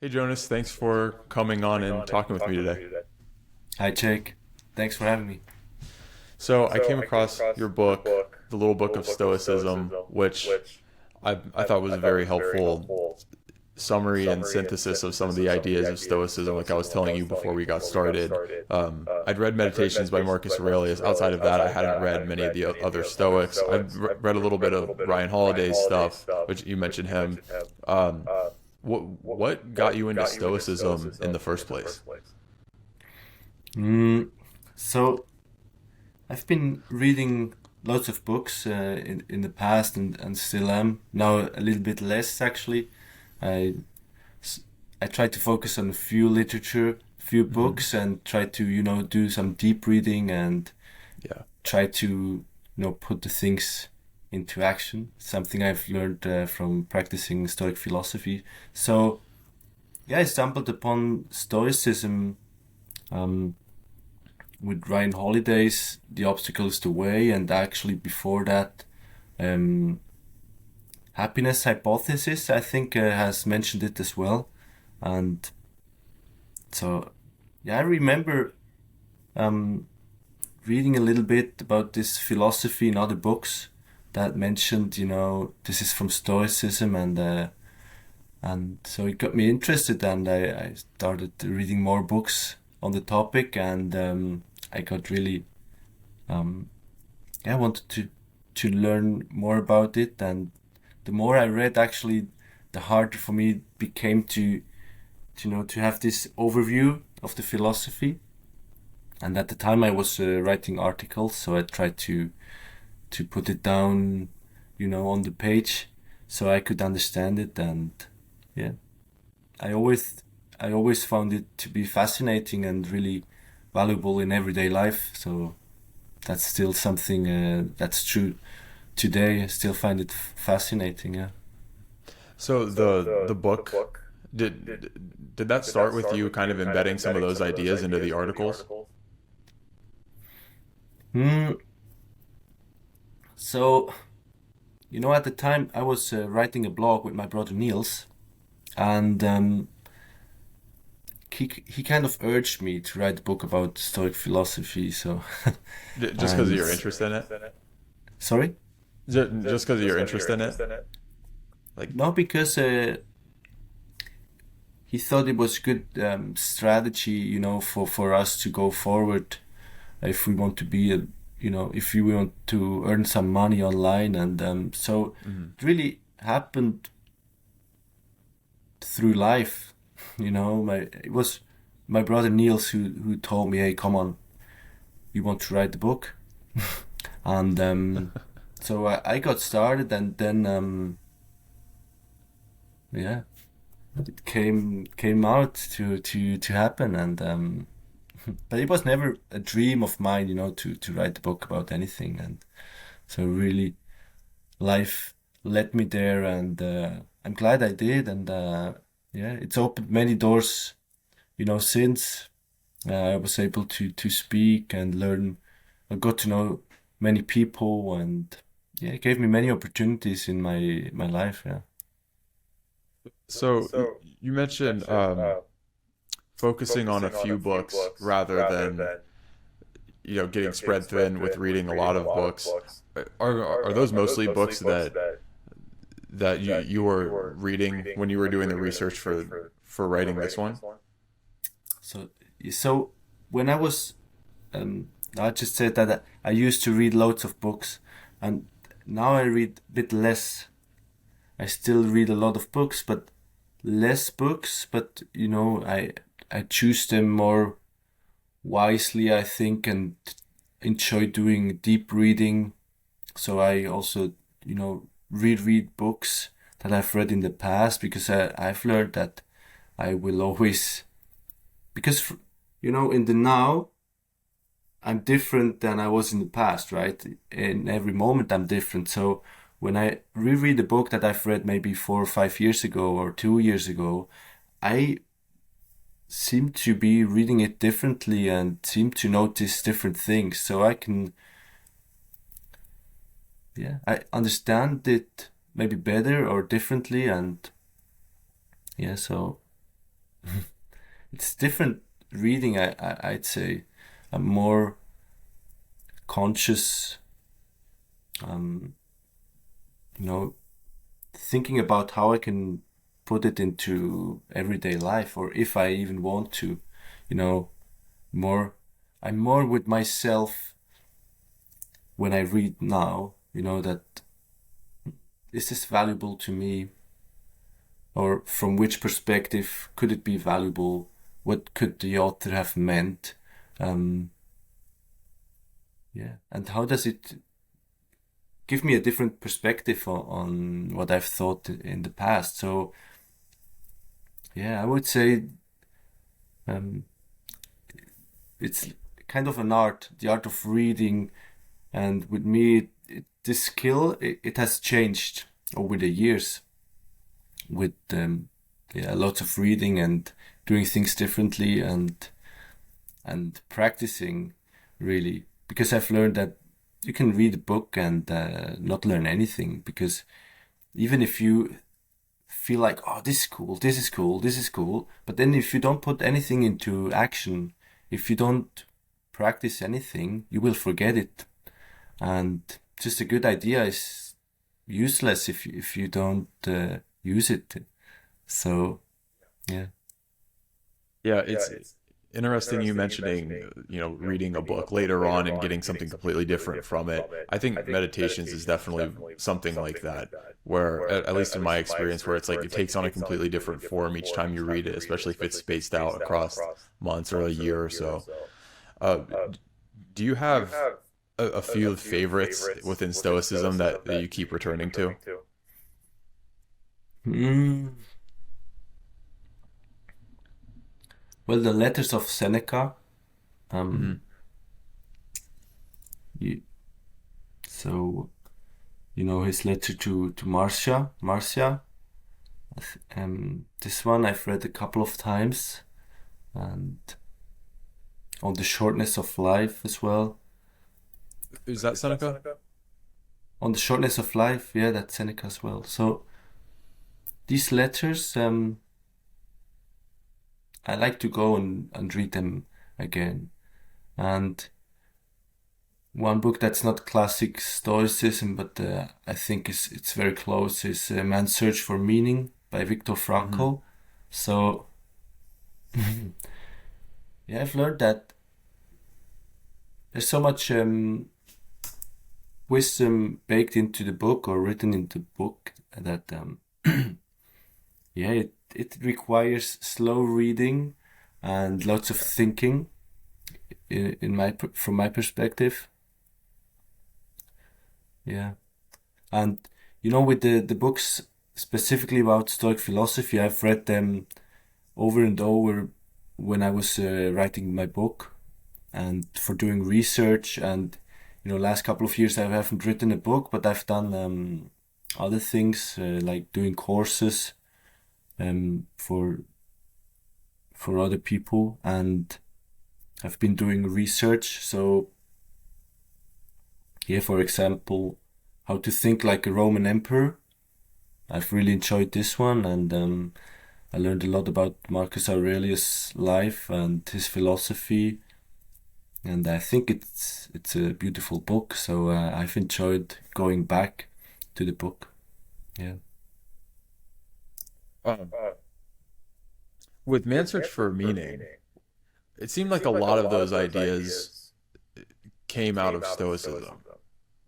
Hey Jonas, thanks for coming on and talking with me today. Hi, Jake. Thanks for having me. So I came across your book, The Little Book of Stoicism, which I thought was a very helpful summary and synthesis of some of the ideas of Stoicism, like I was telling you before we got started. I'd read Meditations by Marcus Aurelius. Outside of that, I hadn't read many of the other Stoics. Read a little bit of Ryan Holiday's stuff, which you mentioned him. Um, what got you into Stoicism in the first place? Mm, so I've been reading lots of books in the past and still am now a little bit less actually. I s- I try to focus on a few literature, few Hmm. books, and try to do some deep reading and Yeah. try to put the things into action. Something I've learned from practicing Stoic philosophy. So yeah, I stumbled upon Stoicism. Um, with Ryan Holiday's The Obstacle is the Way, and actually before that, um, Happiness Hypothesis, I think, has mentioned it as well. And so, yeah, I remember um, reading a little bit about this philosophy in other books that mentioned, this is from Stoicism, and so it got me interested, and I started reading more books on the topic, and I got really um, yeah, I wanted to learn more about it, and the more I read, actually, the harder for me it became to have this overview of the philosophy. And at the time, I was writing articles, so I tried to put it down, on the page, so I could understand it. And yeah, I always I always found it to be fascinating and really valuable in everyday life. So that's still something that's true today. I still find it fascinating. Yeah. So the book did that start with you kind of embedding some of those ideas into the articles? Hmm. So at the time I was writing a blog with my brother Niels, and he kind of urged me to write a book about Stoic philosophy. So, Just because of and your interest in it? sorry, Just because of your interest in it? Like, no, because he thought it was good strategy, for us to go forward if we want to be if we want to earn some money online. And so mhm. it really happened through life. It was my brother Niels who told me, hey, come on, you want to write the book. And so I got started, and then yeah, it came out to happen. And but it was never a dream of mine, to write a book about anything. And so really life led me there, and I'm glad I did. And yeah, it's opened many doors, since I was able to speak and learn. I got to know many people, and yeah, it gave me many opportunities in my life. Yeah. So you mentioned focusing on a few books rather than getting spread thin with reading a lot of books. Are those mostly books that you were reading when you were doing the research for writing this one? So so when I was I just said that I used to read loads of books, and now I read a bit less. I still read a lot of books, but less books. But I choose them more wisely, I think, and enjoy doing deep reading. So I also, reread books that I've read in the past, because I've learned that I will always, because, in the now, I'm different than I was in the past, right? In every moment, I'm different. So when I reread a book that I've read maybe 4 or 5 years ago or 2 years ago, I seem to be reading it differently and seem to notice different things. So I can, yeah, I understand it maybe better or differently. And yeah, so it's different reading. I'd say I'm more conscious, um, you know, thinking about how I can put it into everyday life, or if I even want to, you know, more. I'm more with myself when I read now. You know, that is this valuable to me, or from which perspective could it be valuable? What could the author have meant? Um, yeah, and how does it give me a different perspective on what I've thought in the past? So, yeah, I would say um, it's kind of an art, the art of reading. And with me, this skill, it has changed over the years with yeah, lots of reading and doing things differently and practicing, really, because I've learned that you can read a book and not learn anything, because even if you feel like, oh, this is cool, this is cool, this is cool, but then if you don't put anything into action, if you don't practice anything, you will forget it. And just a good idea is useless if you don't use it. So, yeah. Yeah, it's interesting you mentioning, reading a book later on and getting something completely different from it. I think meditations is definitely something like that, where, at least in my experience, where it's like it takes on a completely different form each time you read it, especially if it's spaced out across months or a year or so. Uh, do you have a few favorites within Stoicism that you keep returning to? Mm, well, the letters of Seneca. Hmm. Um, you, so you know his letter to Marcia. This one I've read a couple of times, and on the shortness of life as well. Is that Seneca? On the shortness of life, yeah, that's Seneca as well. So these letters, I like to go and read them again. And one book that's not classic Stoicism, but I think it's very close, is Man's Search for Meaning by Viktor Hmm. Frankl. So yeah, I've learned that there's so much wisdom baked into the book or written into the book that yeah, it requires slow reading and lots of thinking in my from my perspective. Yeah. And you know, with the books specifically about Stoic philosophy, I've read them over and over when I was writing my book and for doing research. And last couple of years I haven't written a book, but I've done other things like doing courses for other people, and I've been doing research. So yeah, for example, how to think like a Roman emperor. I've really enjoyed this one, and I learned a lot about Marcus Aurelius' life and his philosophy, and I think it's a beautiful book. So I've enjoyed going back to the book. Yeah. Um, with Man's Search for Meaning, it seemed like a lot of those ideas came out of Stoicism,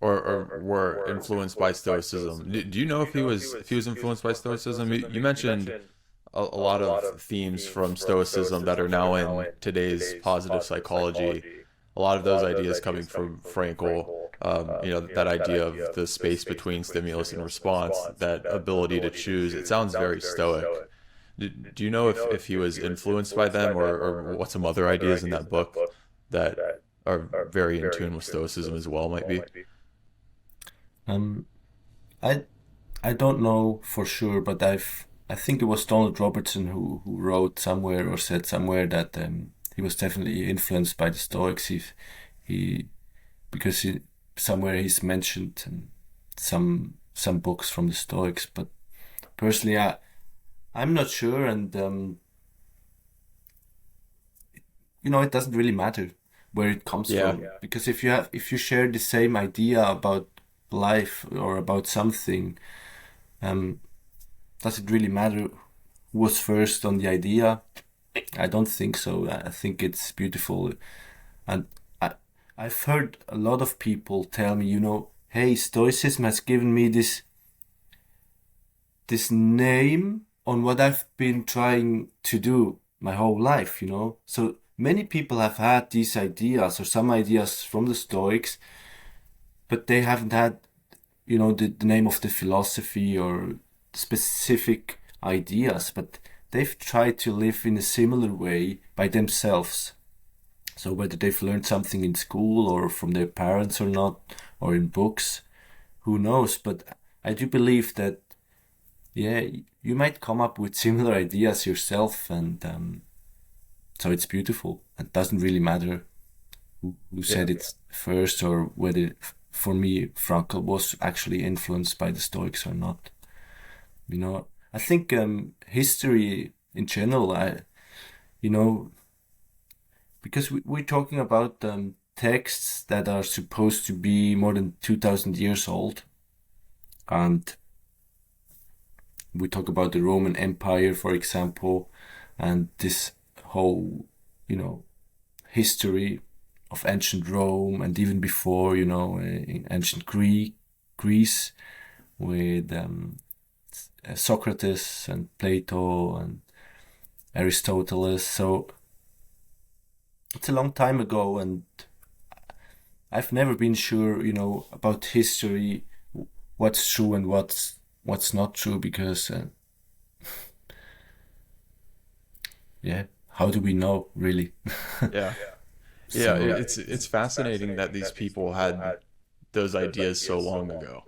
or were influenced by Stoicism. Do you know if he was influenced by Stoicism? You mentioned a lot of themes from Stoicism that are now in today's positive psychology. A lot of those ideas coming from Frankl. That idea of the space between stimulus and response, that ability to choose. It sounds very Stoic. Do you know if he was influenced by them, or what some other ideas in that book that are very in tune with Stoicism as well might be? Um, I I don't know for sure, but I think it was Donald Robertson who wrote somewhere or said somewhere that he was definitely influenced by the Stoics. He because somewhere he's mentioned some books from the Stoics, but personally I'm not sure, and it doesn't really matter where it comes from, because if you share the same idea about life or about something, does it really matter who was first on the idea? I don't think so. I think it's beautiful. And I've heard a lot of people tell me, hey, Stoicism has given me this name on what I've been trying to do my whole life, So many people have had these ideas or some ideas from the Stoics, but they haven't had, the name of the philosophy or specific ideas, but they've tried to live in a similar way by themselves. So whether they've learned something in school or from their parents or not, or in books, who knows? But I do believe that, you might come up with similar ideas yourself, and so it's beautiful. It doesn't really matter who said it first, or whether, for me, Frankl was actually influenced by the Stoics or not. I think history in general, because we're talking about texts that are supposed to be more than 2,000 years old, and we talk about the Roman Empire, for example, and this whole, history of ancient Rome, and even before, in ancient Greece, with Socrates and Plato and Aristotle. So it's a long time ago, and I've never been sure, about history, what's true and what's not true, because how do we know, really? It's fascinating that these people had those ideas so long ago,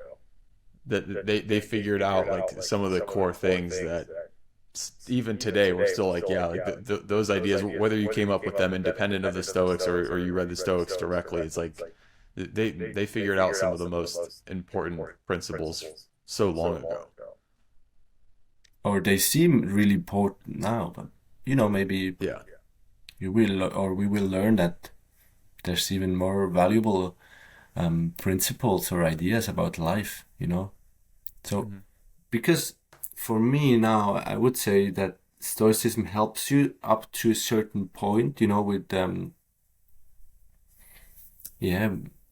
that they figured out like some of the core things that even today we're still like, those ideas, whether you came up with them independent of the Stoics or you read the Stoics directly, it's like they figured out some of the most important principles so long ago. Or they seem really important now, but maybe we will learn that there's even more valuable principles or ideas about life, So, because for me now, I would say that Stoicism helps you up to a certain point, with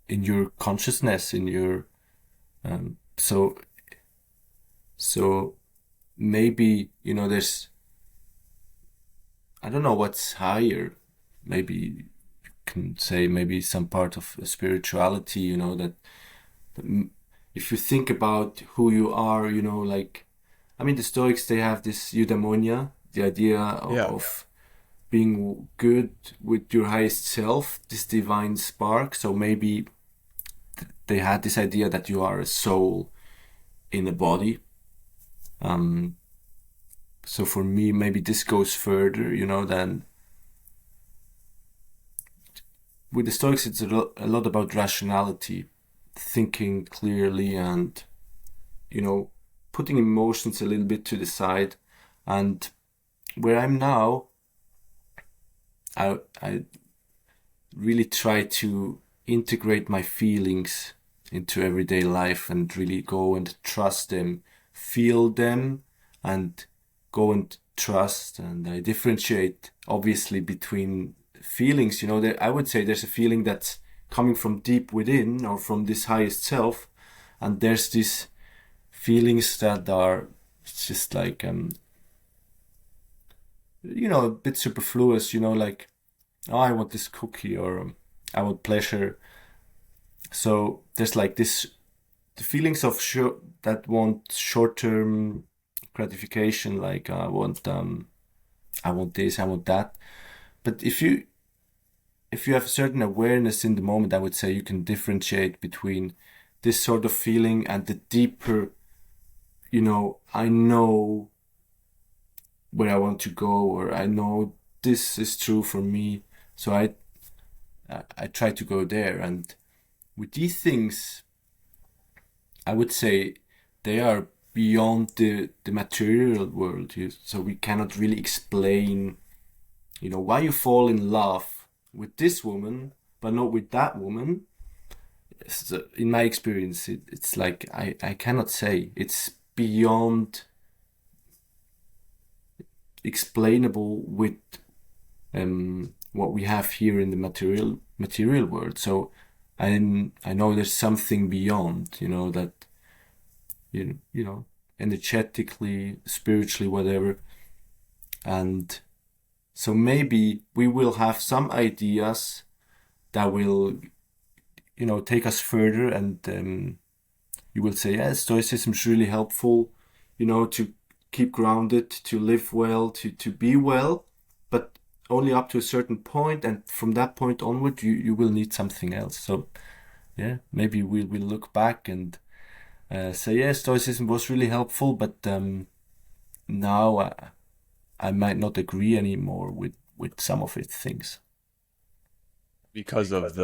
in your consciousness, in your so maybe, there's, I don't know what's higher. Maybe you can say maybe some part of spirituality, that if you think about who you are, the Stoics, they have this eudaimonia, the idea of being good with your highest self, this divine spark. So maybe they had this idea that you are a soul in a body. So for me, maybe this goes further, than with the Stoics. It's a lot about rationality, thinking clearly, and putting emotions a little bit to the side. And where I'm now, I really try to integrate my feelings into everyday life and really go and trust them, feel them, and go and trust. And I differentiate, obviously, between feelings. I would say there's a feeling that's coming from deep within or from this highest self, and there's these feelings that are just like a bit superfluous, like, oh, I want this cookie, or I want pleasure. So there's like the feelings of that want short-term gratification, like I want this, I want that. But if you have a certain awareness in the moment, I would say you can differentiate between this sort of feeling and the deeper, I know where I want to go, or I know this is true for me. So I try to go there. And with these things, I would say they are beyond the material world. So we cannot really explain, why you fall in love with this woman, but not with that woman. So in my experience, it's like I cannot say. It's beyond explainable with what we have here in the material world. So I know there's something beyond, that energetically, spiritually, whatever. And so maybe we will have some ideas that will, take us further, and you will say, yeah, Stoicism is really helpful, to keep grounded, to live well, to be well, but only up to a certain point, and from that point onward, you will need something else. So, yeah, maybe we'll look back and say, yeah, Stoicism was really helpful, but now I might not agree anymore with some of its things. Because of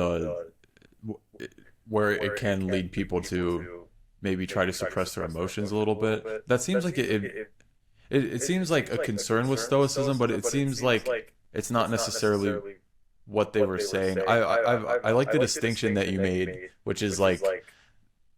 where it can lead people to maybe try to suppress their emotions a little bit. That seems like it seems like a concern with Stoicism, but it seems like it's not necessarily what they were saying. I like the distinction that you made, which is like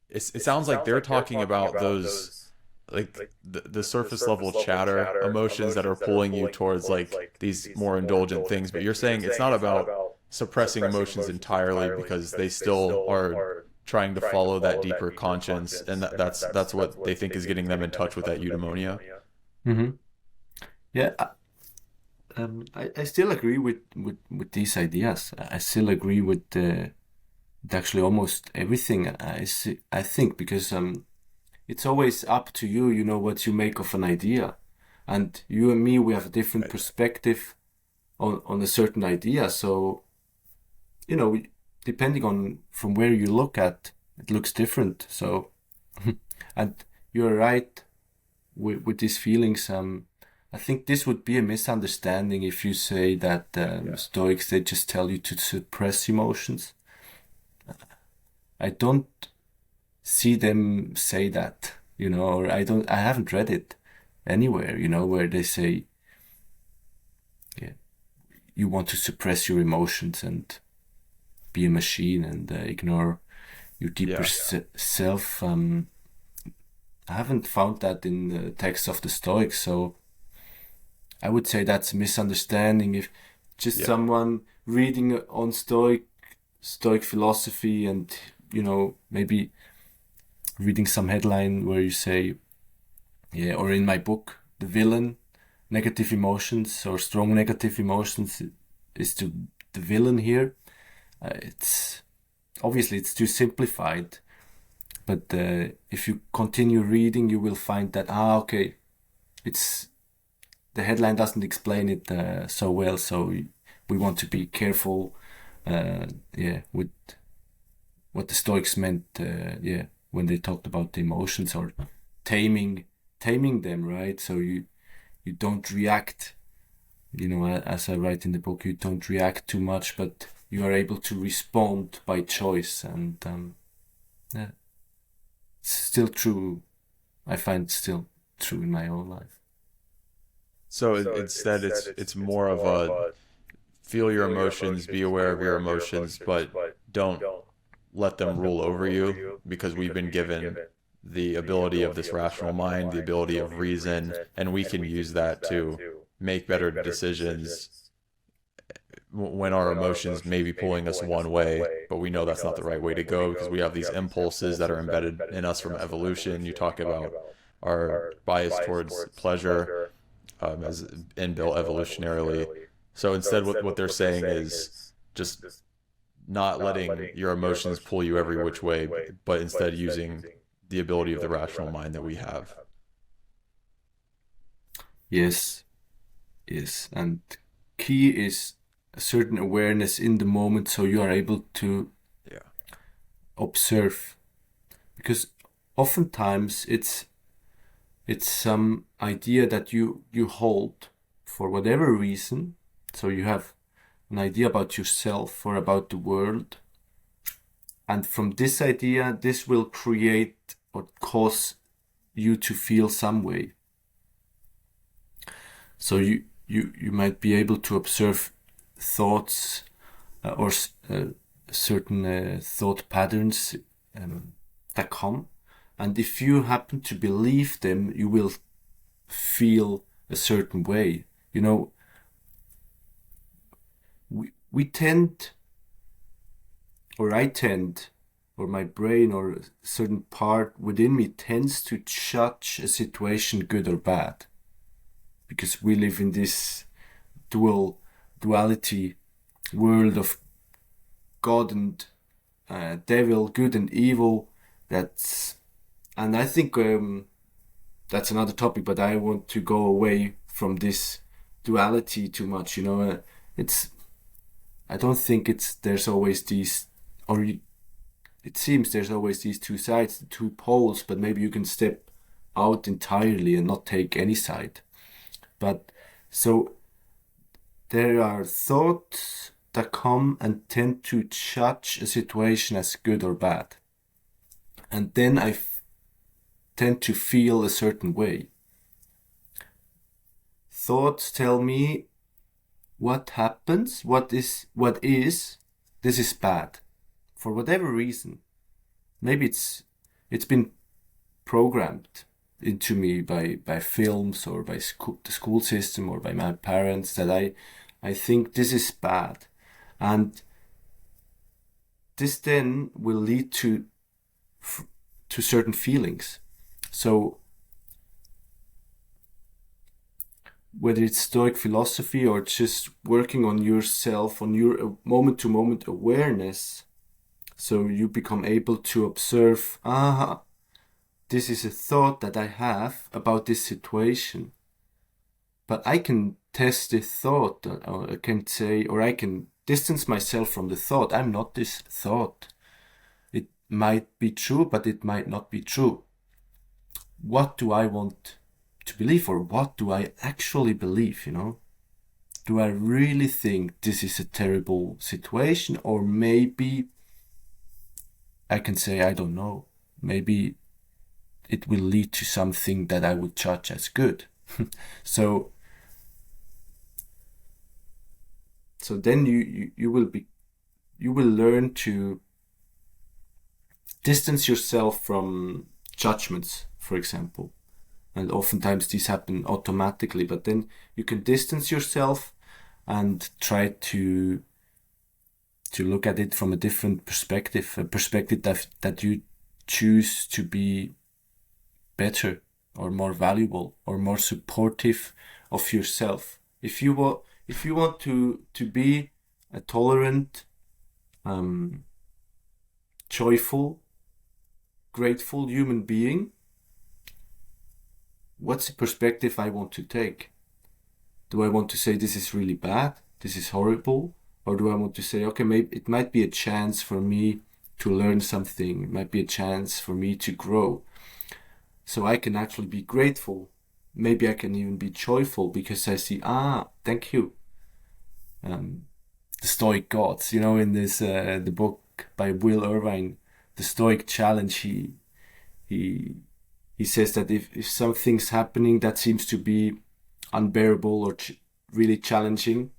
it sounds like they're talking about those like the surface level chatter emotions that are pulling you towards like these more indulgent things, but you're saying it's not about suppressing emotions entirely because they still are trying to follow that deeper conscience, and that's what they think is getting them in touch with that eudaimonia. Mm-hmm. Yeah, I still agree with these ideas. I still agree with actually almost everything I think, because it's always up to you, what you make of an idea. And you and me, we have a different perspective on a certain idea. So, depending on from where you look at, it looks different. So, and you're right with these feelings. I think this would be a misunderstanding if you say that Stoics, they just tell you to suppress emotions. I don't see them say that, or I haven't read it anywhere, where they say, yeah, you want to suppress your emotions and be a machine and ignore your deeper self. I haven't found that in the text of the Stoics, so I would say that's a misunderstanding. If just someone reading on Stoic philosophy and, maybe reading some headline where you say, or in my book, the villain, negative emotions or strong negative emotions is the villain here. It's obviously it's too simplified, but if you continue reading, you will find that okay, it's the headline doesn't explain it so well. So we want to be careful, with what the Stoics meant, when they talked about the emotions or taming them, right? So you don't react, as I write in the book, you don't react too much, but you are able to respond by choice, and it's still true. I find still true in my own life. So instead, it's more of a feel your emotions, be aware of your emotions, but don't let them rule over you, because we've been given the ability of this rational mind, the ability of reason, and we can use that to make better decisions when our emotions may be pulling us one way, but we know that's not the right way to go because we have these impulses that are embedded in us from evolution. You talk about our bias towards pleasure as inbuilt evolutionarily. So instead, what they're saying is just not letting your emotions pull you every which way, but instead using the ability of the rational mind that we have. Yes, and key is a certain awareness in the moment, so you are able to observe, because oftentimes it's some idea that you hold for whatever reason. So you have an idea about yourself or about the world, and from this idea, this will create or cause you to feel some way. So you might be able to observe thoughts or certain thought patterns that come. And if you happen to believe them, you will feel a certain way. You know, we tend, or I tend, or my brain or a certain part within me tends to judge a situation good or bad. Because we live in this duality world of God and devil, good and evil. And I think that's another topic, but I want to go away from this duality too much. You know, I don't think there's always these, or it seems there's always these two sides, the two poles, but maybe you can step out entirely and not take any side. But so there are thoughts that come and tend to judge a situation as good or bad. And then I tend to feel a certain way. Thoughts tell me what happens, what is, this is bad. For whatever reason. Maybe it's been programmed into me by films or by the school system or by my parents that I think this is bad. And this then will lead to certain feelings. So whether it's Stoic philosophy or just working on yourself, on your moment-to-moment awareness, so you become able to observe, this is a thought that I have about this situation. But I can test the thought, or I can say, or I can distance myself from the thought. I'm not this thought. It might be true, but it might not be true. What do I want to believe, or what do I actually believe, you know? Do I really think this is a terrible situation, or maybe I can say, I don't know, maybe it will lead to something that I would judge as good. So then you will learn to distance yourself from judgments, for example. And oftentimes these happen automatically, but then you can distance yourself and try to look at it from a different perspective, a perspective that you choose to be better or more valuable or more supportive of yourself. If you want to be a tolerant, joyful, grateful human being, what's the perspective I want to take? Do I want to say this is really bad, this is horrible? Or do I want to say, okay, maybe it might be a chance for me to learn something. It might be a chance for me to grow. So I can actually be grateful. Maybe I can even be joyful because I see, thank you. The Stoic gods, you know, in this, the book by Will Irvine, The Stoic Challenge, he says that if something's happening that seems to be unbearable or really challenging,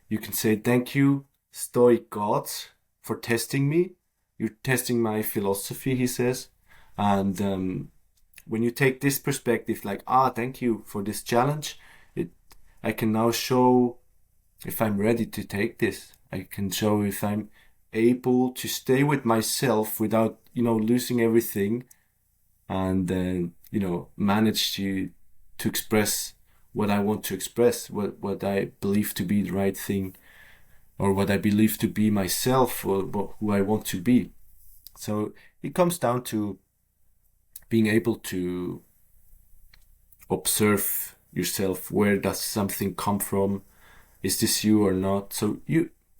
you can say, thank you, Stoic gods, for testing me. You're testing my philosophy, he says. And when you take this perspective, like, thank you for this challenge, I can now show if I'm ready to take this. I can show if I'm able to stay with myself without, losing everything and, manage to express what I want to express, what I believe to be the right thing, or what I believe to be myself, or who I want to be. So it comes down to being able to observe yourself. Where does something come from? Is this you or not? So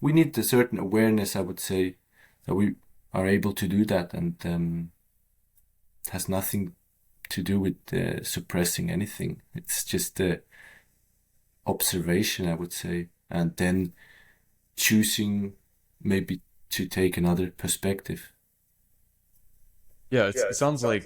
we need a certain awareness, I would say, that we are able to do that, and it has nothing to do with suppressing anything. It's just observation, I would say, and then choosing maybe to take another perspective. Yeah, it sounds like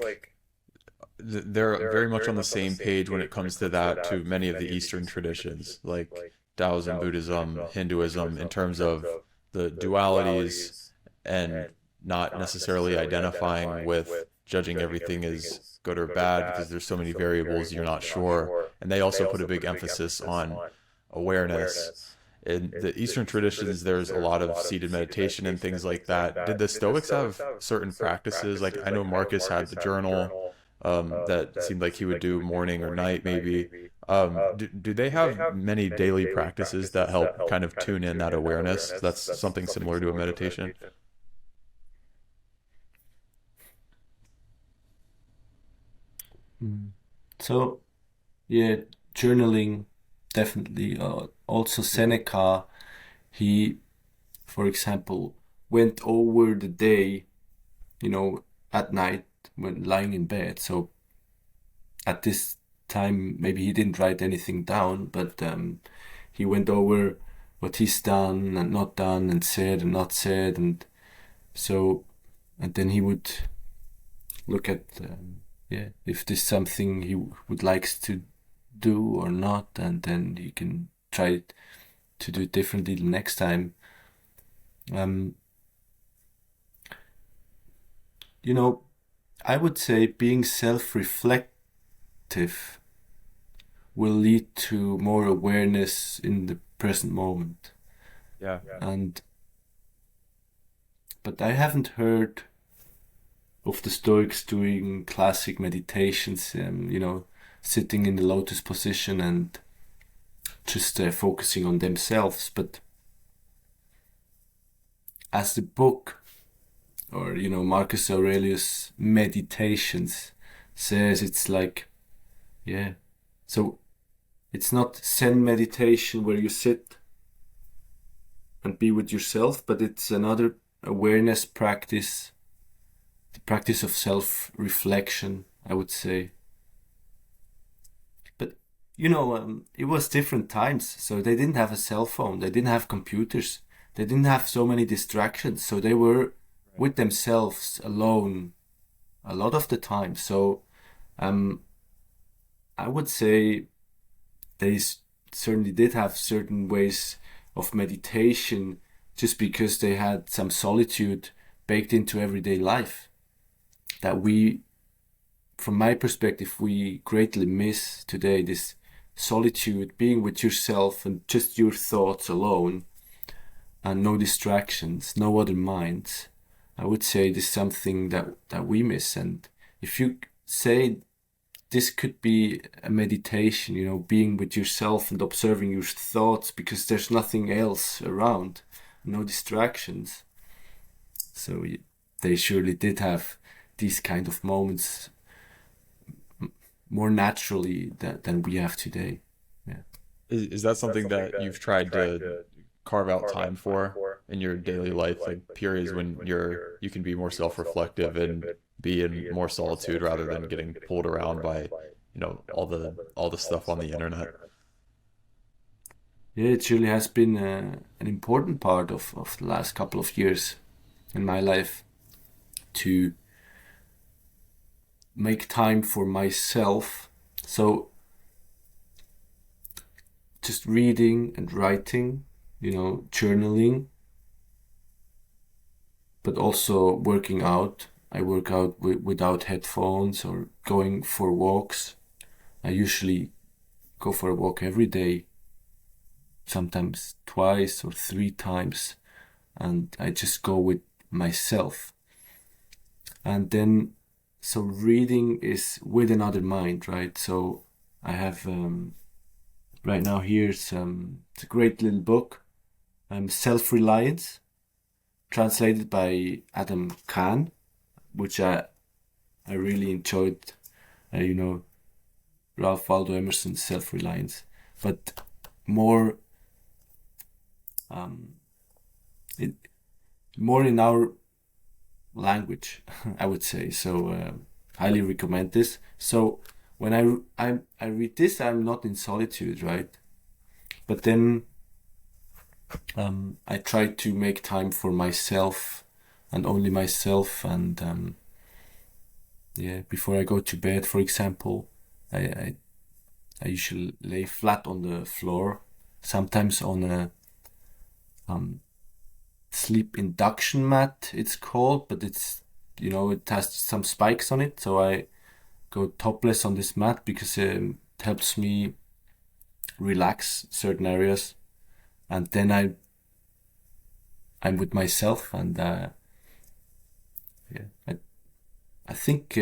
they're very much on the same page when it comes to that, to many of the Eastern traditions, like Taoism, Buddhism, Hinduism, in terms of the dualities and not necessarily identifying with judging everything as good or bad because there's so many variables you're not sure. And they also put a big emphasis on awareness. In the Eastern traditions, there's a lot of seated meditation and things like that. Did the Stoics have certain practices? Like I know Marcus had the journal that seemed like he would do morning or night maybe. Do they have many daily practices that help kind of tune in that awareness? That's something similar to a meditation. So, yeah, journaling, definitely. Also, Seneca, he, for example, went over the day, at night when lying in bed. So, at this time, maybe he didn't write anything down, but he went over what he's done and not done and said and not said. And so, and then he would look at, if there's something he would likes to do or not, and then he can try to do it differently the next time. I would say being self-reflective will lead to more awareness in the present moment. Yeah. But I haven't heard of the Stoics doing classic meditations, sitting in the lotus position and just focusing on themselves. But as the book, or Marcus Aurelius' Meditations says, it's like, so it's not Zen meditation where you sit and be with yourself, but it's another awareness practice, the practice of self-reflection, I would say. But it was different times, so they didn't have a cell phone, they didn't have computers, they didn't have so many distractions, so they were with themselves alone a lot of the time. So I would say they certainly did have certain ways of meditation just because they had some solitude baked into everyday life that we, from my perspective, we greatly miss today. This solitude, being with yourself and just your thoughts alone and no distractions, no other minds. I would say this is something that we miss. And if you say this could be a meditation, being with yourself and observing your thoughts because there's nothing else around, no distractions. So they surely did have these kind of moments more naturally than we have today. Yeah. Is that something that you've tried to carve out time for in your daily life, like periods when you can be more self-reflective and be in more solitude rather than getting pulled around by all the stuff on the internet? Yeah, it really has been an important part of the last couple of years in my life to make time for myself. So just reading and writing, journaling, but also working out. I work out without headphones or going for walks. I usually go for a walk every day, sometimes twice or 3 times, and I just go with myself. And then, so reading is with another mind, right? So I have right now here's it's a great little book, Self-Reliance, translated by Adam Kahn, which I really enjoyed. Ralph Waldo Emerson's Self-Reliance, but more more in our language, I would say. So highly recommend this. So when I read this, I'm not in solitude, right? But then I try to make time for myself and only myself. And before I go to bed, for example, I usually lay flat on the floor, sometimes on sleep induction mat, it's called, but it's, it has some spikes on it. So I go topless on this mat because it helps me relax certain areas. And then I'm with myself, and I think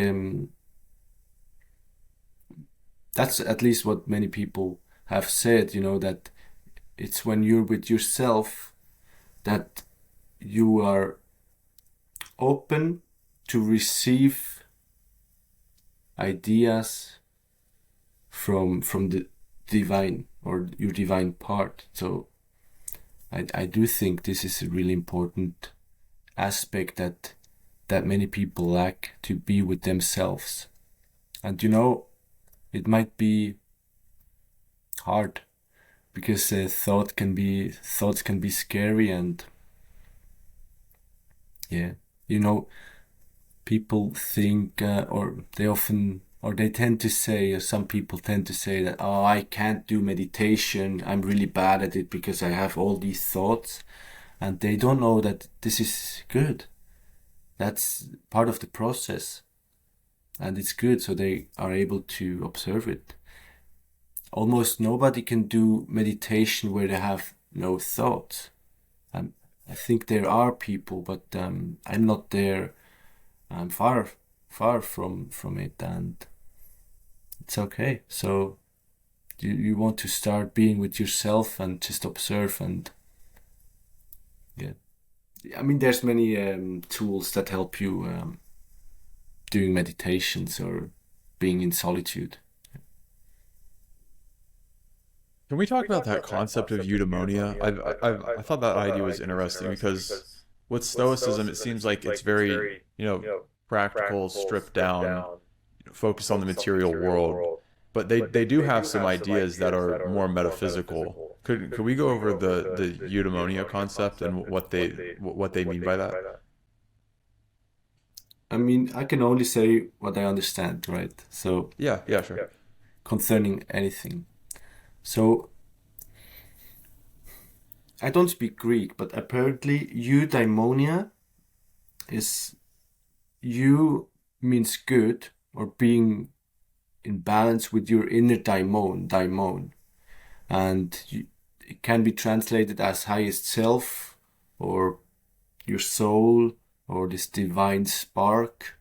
that's at least what many people have said, that it's when you're with yourself that you are open to receive ideas from the divine or your divine part. So I do think this is a really important aspect that many people lack, to be with themselves. And it might be hard because thoughts can be scary, and people think they tend to say, or some people tend to say that, oh, I can't do meditation, I'm really bad at it because I have all these thoughts. And they don't know that this is good. That's part of the process. And it's good, so they are able to observe it. Almost nobody can do meditation where they have no thoughts. I think there are people, but I'm not there. I'm far from it, and it's okay. So you want to start being with yourself and just observe, and I mean, there's many tools that help you doing meditations or being in solitude. Can we talk about that concept of eudaimonia? I thought that idea was interesting because with Stoicism, it seems like it's very, practical, stripped down, focus on the material world. But they do have some ideas that are more metaphysical. Could we go over the eudaimonia concept and what they mean by that? I mean, I can only say what I understand, right? So Yeah, sure. Concerning anything. So I don't speak Greek, but apparently eudaimonia is, means good, or being in balance with your inner daimon. And it can be translated as highest self, or your soul, or this divine spark.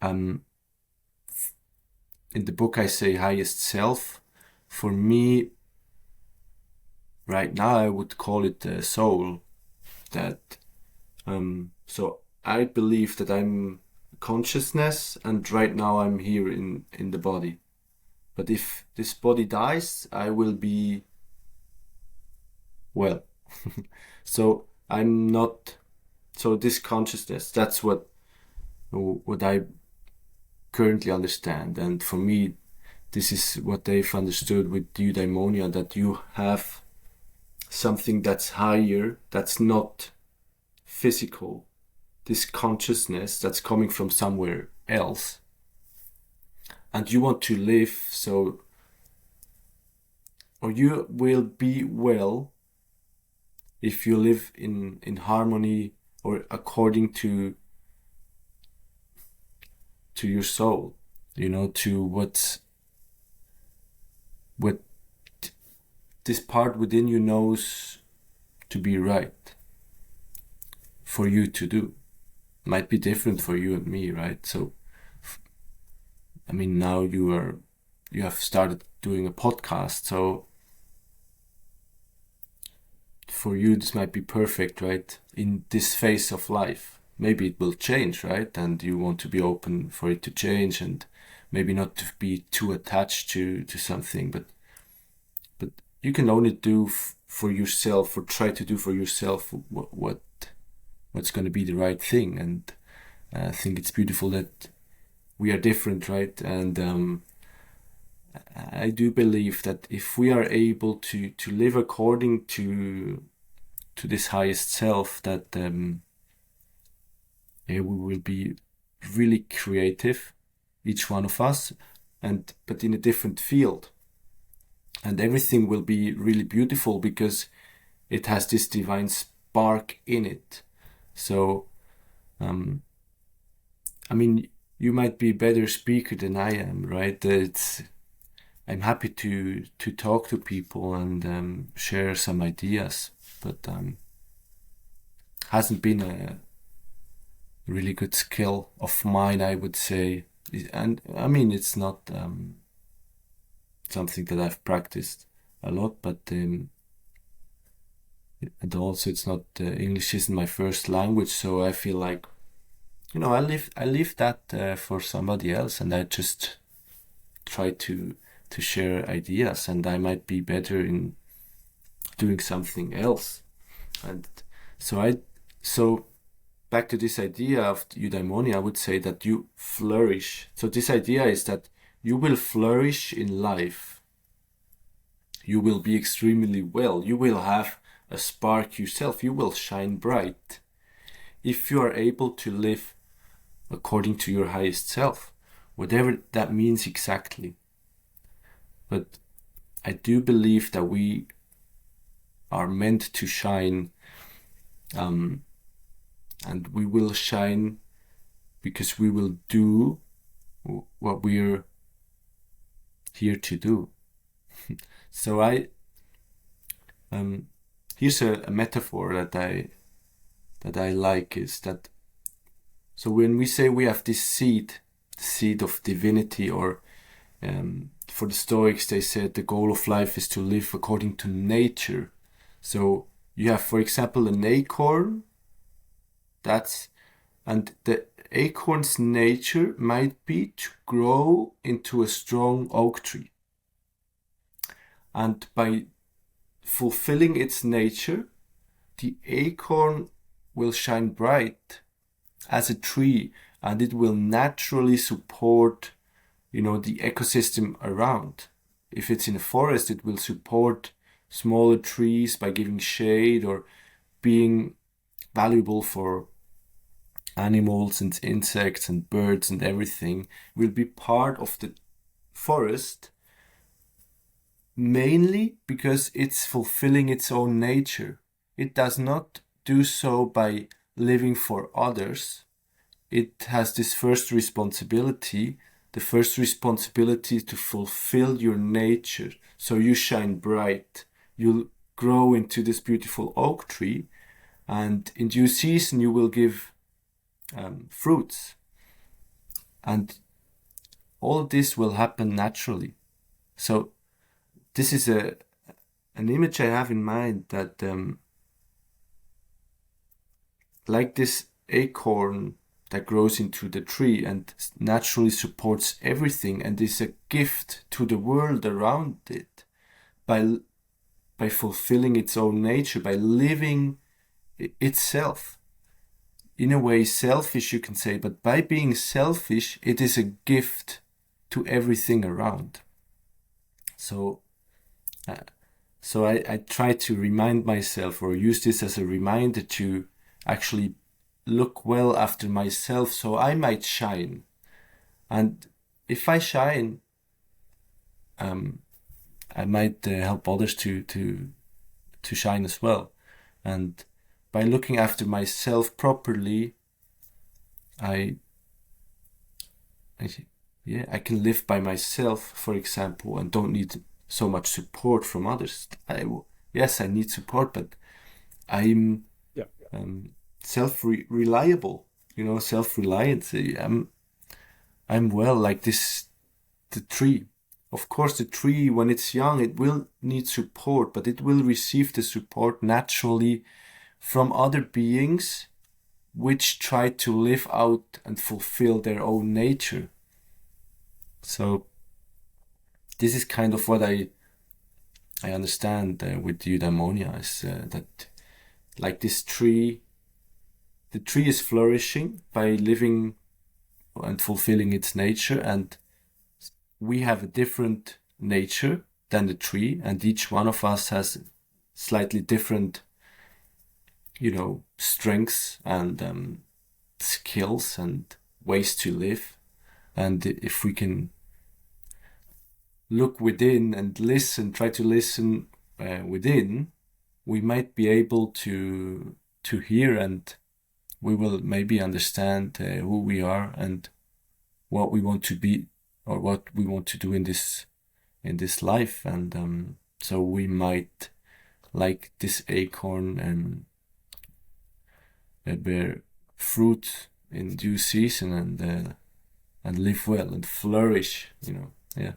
In the book I say highest self. For me, right now I would call it the soul. So I believe that I'm consciousness, and right now I'm here in the body. But if this body dies, I will be well. So I'm not. So this consciousness, that's what I currently understand. And for me, this is what they've understood with eudaimonia, that you have something that's higher, that's not physical, this consciousness that's coming from somewhere else. And you want to live or you will be well if you live in harmony, or according to your soul, to what this part within you knows to be right for you to do. Might be different for you and me, right? So I mean, now you have started doing a podcast, so for you this might be perfect, right? In this phase of life, maybe it will change, right? And you want to be open for it to change, and maybe not to be too attached to something, but you can only do for yourself, or try to do for yourself what's going to be the right thing. And I think it's beautiful that we are different, right? And I do believe that if we are able to live according to this highest self, that we will be really creative, each one of us, but in a different field. And everything will be really beautiful because it has this divine spark spark in it. So, I mean, you might be a better speaker than I am, right? I'm happy to talk to people and share some ideas, but hasn't been a really good skill of mine, I would say. And I mean, it's not something that I've practiced a lot, but and also it's not English isn't my first language, so I feel like, you know, I leave that for somebody else, and I just try to share ideas, and I might be better in doing something else. And so back to this idea of eudaimonia, I would say that you flourish. So this idea is that you will flourish in life. You will be extremely well. You will have a spark yourself. You will shine bright if you are able to live according to your highest self, whatever that means exactly. But I do believe that we are meant to shine, and we will shine because we will do what we're here to do. So here's a metaphor that I like, is that, so when we say we have this seed of divinity, or for the Stoics, they said the goal of life is to live according to nature. So you have, for example, an acorn, and the acorn's nature might be to grow into a strong oak tree. And by fulfilling its nature, the acorn will shine bright as a tree, and it will naturally support, you know, the ecosystem around. If it's in a forest, it will support smaller trees by giving shade or being valuable for animals and insects and birds, and everything will be part of the forest, mainly because it's fulfilling its own nature. It does not do so by living for others. It has this first responsibility. The first responsibility is to fulfill your nature. So you shine bright. You'll grow into this beautiful oak tree, and in due season you will give fruits. And all this will happen naturally. So this is an image I have in mind, that like this acorn that grows into the tree and naturally supports everything and is a gift to the world around it by fulfilling its own nature, by living itself. In a way, selfish, you can say, but by being selfish, it is a gift to everything around. So I try to remind myself, or use this as a reminder, to actually look well after myself, so I might shine. And if I shine, I might help others to shine as well. And by looking after myself properly, I can live by myself, for example, and don't need so much support from others. Yes, I need support, but I'm self-reliable, self-reliant. I'm well, like the tree. Of course, the tree, when it's young, it will need support, but it will receive the support naturally from other beings which try to live out and fulfill their own nature. So this is kind of what I understand with eudaimonia, is that, like this tree, the tree is flourishing by living and fulfilling its nature, and we have a different nature than the tree, and each one of us has slightly different, strengths and skills and ways to live. And if we can look within and try to listen within, we might be able to to hear, and we will maybe understand who we are and what we want to be or what we want to do in this life. And so we might, like this acorn, bear fruit in due season and live well and flourish, yeah.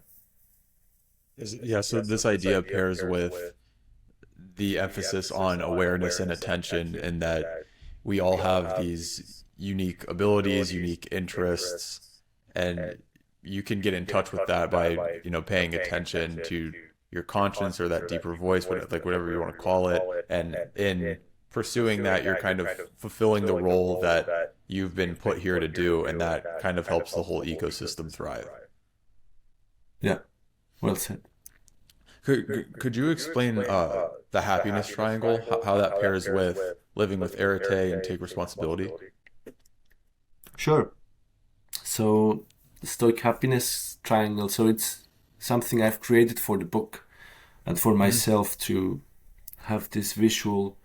So this idea pairs with the emphasis on awareness and attention, and that we all have these unique abilities, unique interests, and you can get in touch with that by, paying attention to your conscience or that deeper voice, whatever you want to call it. And in pursuing that, you're kind of fulfilling the role that you've been put here to do, and that kind of helps the whole ecosystem thrive. Yeah, well said. Could you explain the happiness triangle, how that pairs with living with arete and take responsibility? Sure. So the Stoic happiness triangle, so it's something I've created for the book and for myself to have this visual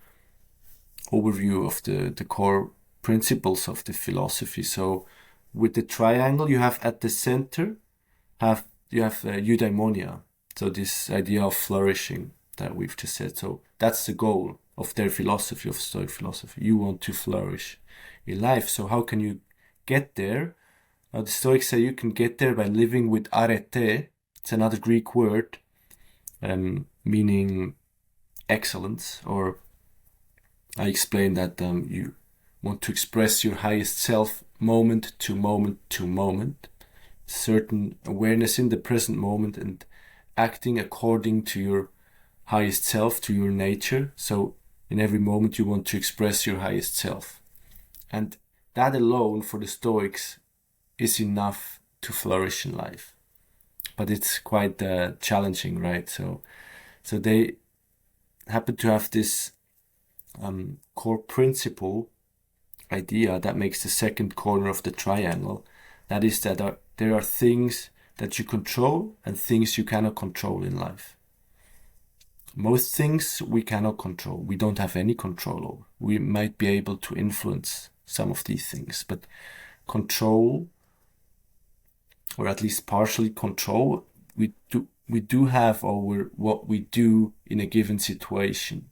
overview of the core principles of the philosophy. So with the triangle, you have at the center, you have eudaimonia. So this idea of flourishing that we've just said. So that's the goal of their philosophy, of Stoic philosophy. You want to flourish in life. So how can you get there? The Stoics say you can get there by living with arete. It's another Greek word meaning excellence, or I explained that you want to express your highest self moment to moment to moment, certain awareness in the present moment and acting according to your highest self, to your nature. So in every moment you want to express your highest self. And that alone for the Stoics is enough to flourish in life. But it's quite challenging, right? So they happen to have this core principle idea that makes the second corner of the triangle. That is that there are things that you control and things you cannot control in life. Most things we cannot control. We don't have any control over. We might be able to influence some of these things, but control, or at least partially control, we do have over what we do in a given situation.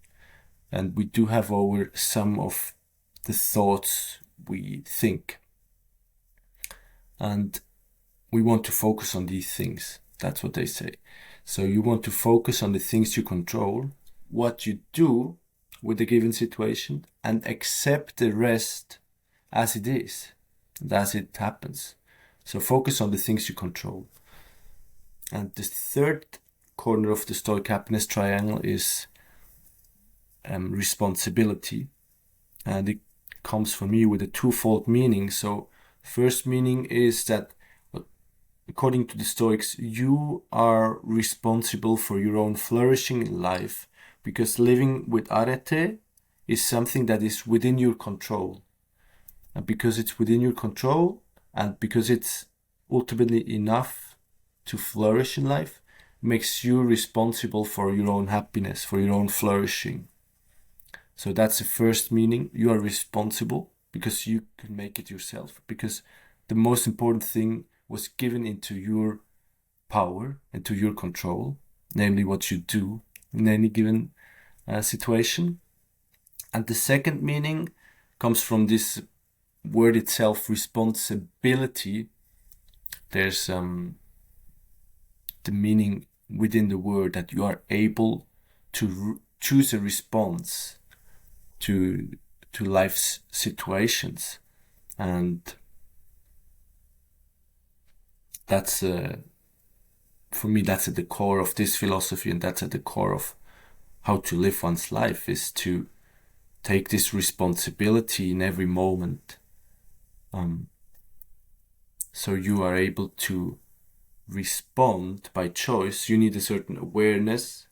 And we do have over some of the thoughts we think. And we want to focus on these things. That's what they say. So you want to focus on the things you control, what you do with a given situation, and accept the rest as it is, and as it happens. So focus on the things you control. And the third corner of the Stoic happiness triangle is responsibility. And it comes for me with a twofold meaning. So first meaning is that according to the Stoics, you are responsible for your own flourishing in life, because living with arete is something that is within your control. And because it's within your control, and because it's ultimately enough to flourish in life, makes you responsible for your own happiness, for your own flourishing. So that's the first meaning. You are responsible because you can make it yourself, because the most important thing was given into your power, into your control, namely what you do in any given situation. And the second meaning comes from this word itself, responsibility. There's the meaning within the word that you are able to choose a response to life's situations. And that's for me, that's at the core of this philosophy, and that's at the core of how to live one's life, is to take this responsibility in every moment. So you are able to respond by choice. You need a certain awareness,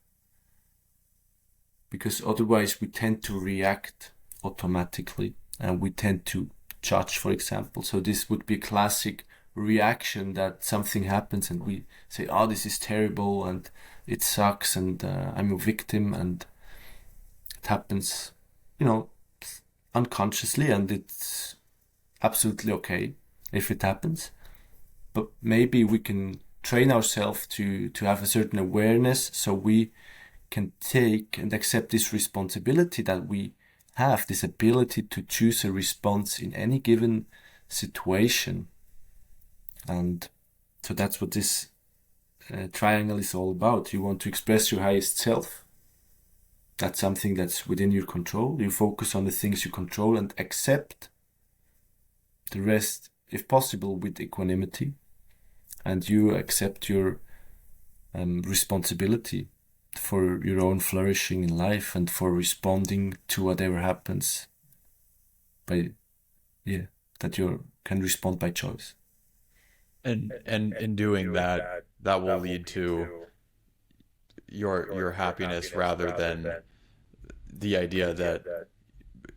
because otherwise we tend to react automatically and we tend to judge, for example. So this would be a classic reaction, that something happens and we say, oh, this is terrible and it sucks and I'm a victim, and it happens, unconsciously, and it's absolutely okay if it happens. But maybe we can train ourselves to have a certain awareness, so we can take and accept this responsibility that we have, this ability to choose a response in any given situation. And so that's what this triangle is all about. You want to express your highest self. That's something that's within your control. You focus on the things you control and accept the rest, if possible, with equanimity. And you accept your responsibility for your own flourishing in life and for responding to whatever happens that you can respond by choice. And in doing that, that will lead to your happiness rather than the idea that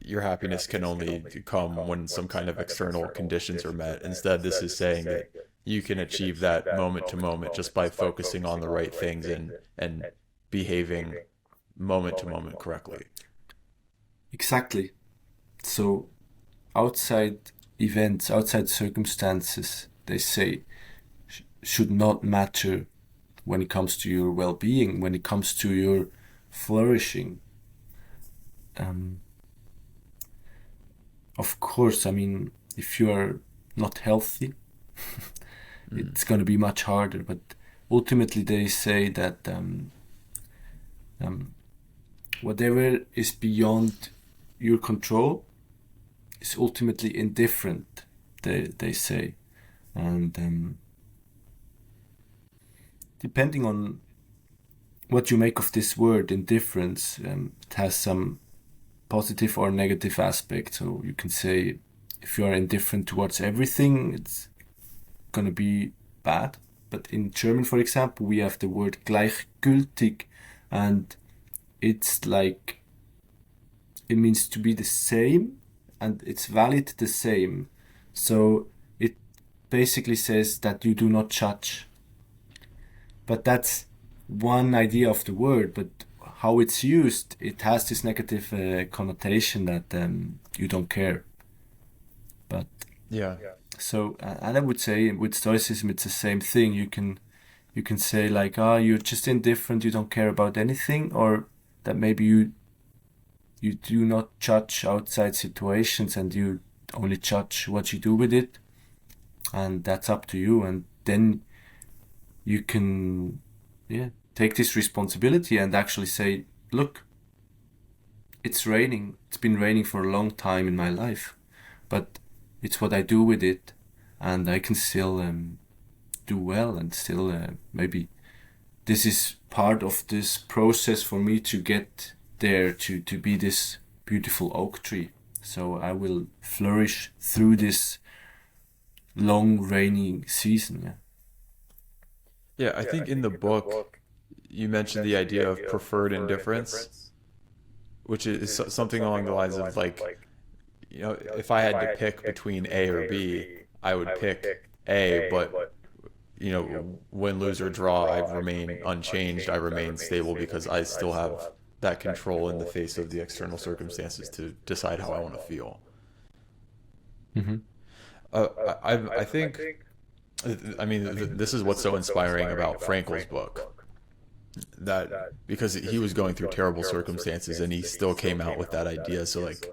your happiness can only come when some kind of external conditions are met. Instead, this is saying that you can achieve that moment to moment just by focusing on the right things and behaving moment to moment correctly. Exactly. So outside events, outside circumstances, they say, should not matter when it comes to your well-being, when it comes to your flourishing. Of course, I mean, if you are not healthy, it's going to be much harder. But ultimately, they say that whatever is beyond your control is ultimately indifferent, they say. And depending on what you make of this word, indifference, it has some positive or negative aspects. So you can say, if you are indifferent towards everything, it's going to be bad. But in German, for example, we have the word gleichgültig, and it's like, it means to be the same, and it's valid the same. So it basically says that you do not judge. But that's one idea of the word, but how it's used, it has this negative connotation that you don't care. But yeah. So, and I would say with Stoicism, it's the same thing. You can say like, you're just indifferent, you don't care about anything, or that maybe you do not judge outside situations and you only judge what you do with it, and that's up to you. And then you can, take this responsibility and actually say, look, it's raining. It's been raining for a long time in my life, but it's what I do with it, and I can still do well, and still maybe this is part of this process for me to get there to be this beautiful oak tree. So I will flourish through this long rainy season. Yeah, I think in the book you mentioned the idea of preferred indifference, which is something along the lines of like, if I had to pick between A or B, I would pick A, but win, lose, or draw, I remain unchanged, I remain stable because I still have that control in the face of the external circumstances to decide how I want to feel. Mm-hmm. I think, this is what's so inspiring about Frankl's book, that because he was going through terrible circumstances and he still came out with that idea. So like,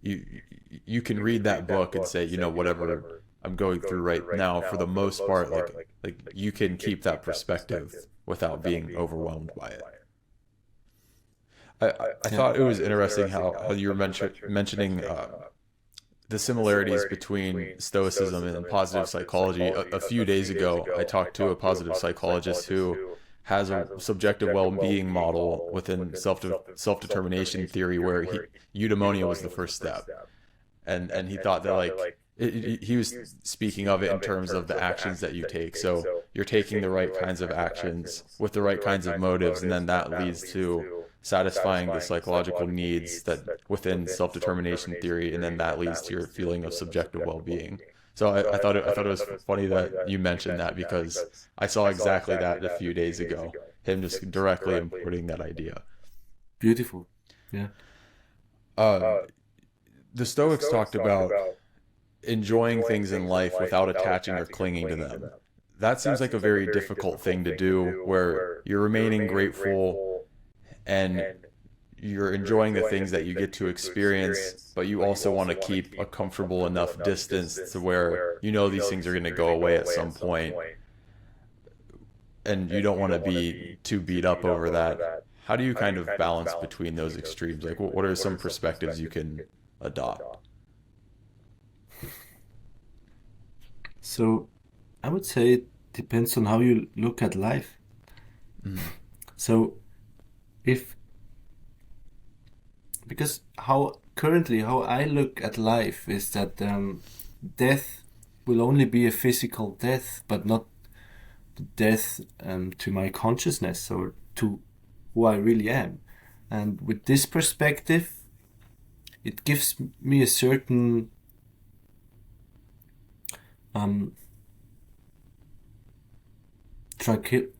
you can read that book and say, whatever I'm going through right now, for the most part, like you can keep that perspective without being overwhelmed by it. I thought it was interesting how you were mentioning the similarities between Stoicism and positive psychology. A few days ago, I talked to a positive psychologist who has a subjective well-being model within self-determination theory, where eudaimonia was the first step, and he thought that he was speaking of it in terms of the actions that you take. So you're taking the right kinds of actions with the right kinds of motives, and then that leads to satisfying the psychological needs that within self-determination theory, and then that leads to your feeling of subjective well-being. So I thought it was funny that you mentioned that, because I saw exactly that a few days ago, him just directly inputting that idea. Beautiful. Yeah. the Stoics talked about enjoying things in life without attaching or clinging to them. That seems like a very difficult thing to do, where you're remaining grateful and you're enjoying the things that you get to experience, but you also want to keep a comfortable enough distance to where you know these things are going to go away at some point, and you don't want to be too beat up over that. How do you kind of balance between those extremes? Like, what are some perspectives you can adopt? So I would say it depends on how you look at life. So because how I look at life is that death will only be a physical death, but not death to my consciousness or to who I really am. And with this perspective, it gives me a certain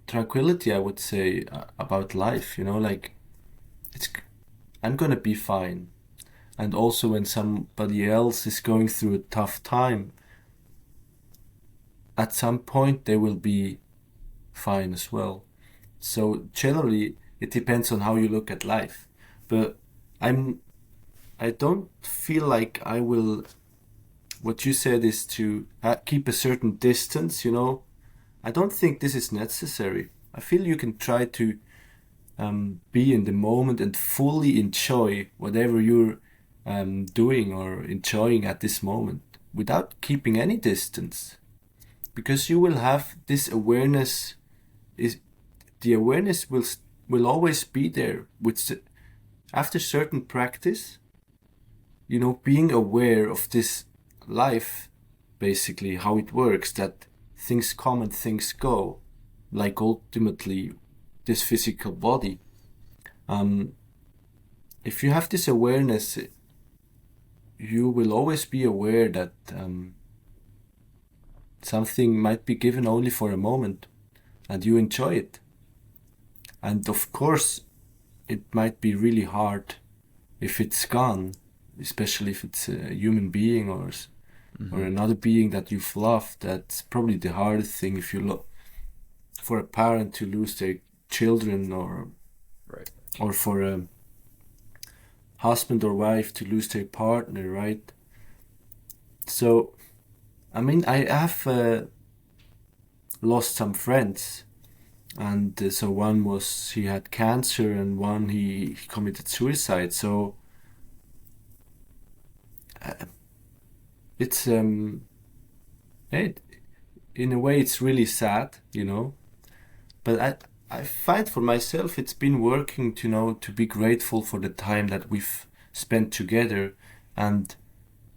tranquility, I would say, about life. Like I'm gonna be fine. And also when somebody else is going through a tough time, at some point they will be fine as well. So generally it depends on how you look at life. But I don't feel like I will, what you said is to keep a certain distance, I don't think this is necessary. I feel you can try to be in the moment and fully enjoy whatever you're doing or enjoying at this moment without keeping any distance, because you will have this awareness. The awareness will always be there. After certain practice, being aware of this life, basically how it works, that things come and things go, like ultimately this physical body. If you have this awareness, you will always be aware that something might be given only for a moment and you enjoy it. And of course, it might be really hard if it's gone, especially if it's a human being or another being that you've loved. That's probably the hardest thing if you look for a parent to lose their children, or for a husband or wife to lose their partner, right? So, I mean, I have lost some friends, and so one he had cancer, and one he committed suicide. So it's in a way it's really sad, but I find for myself it's been working to be grateful for the time that we've spent together, and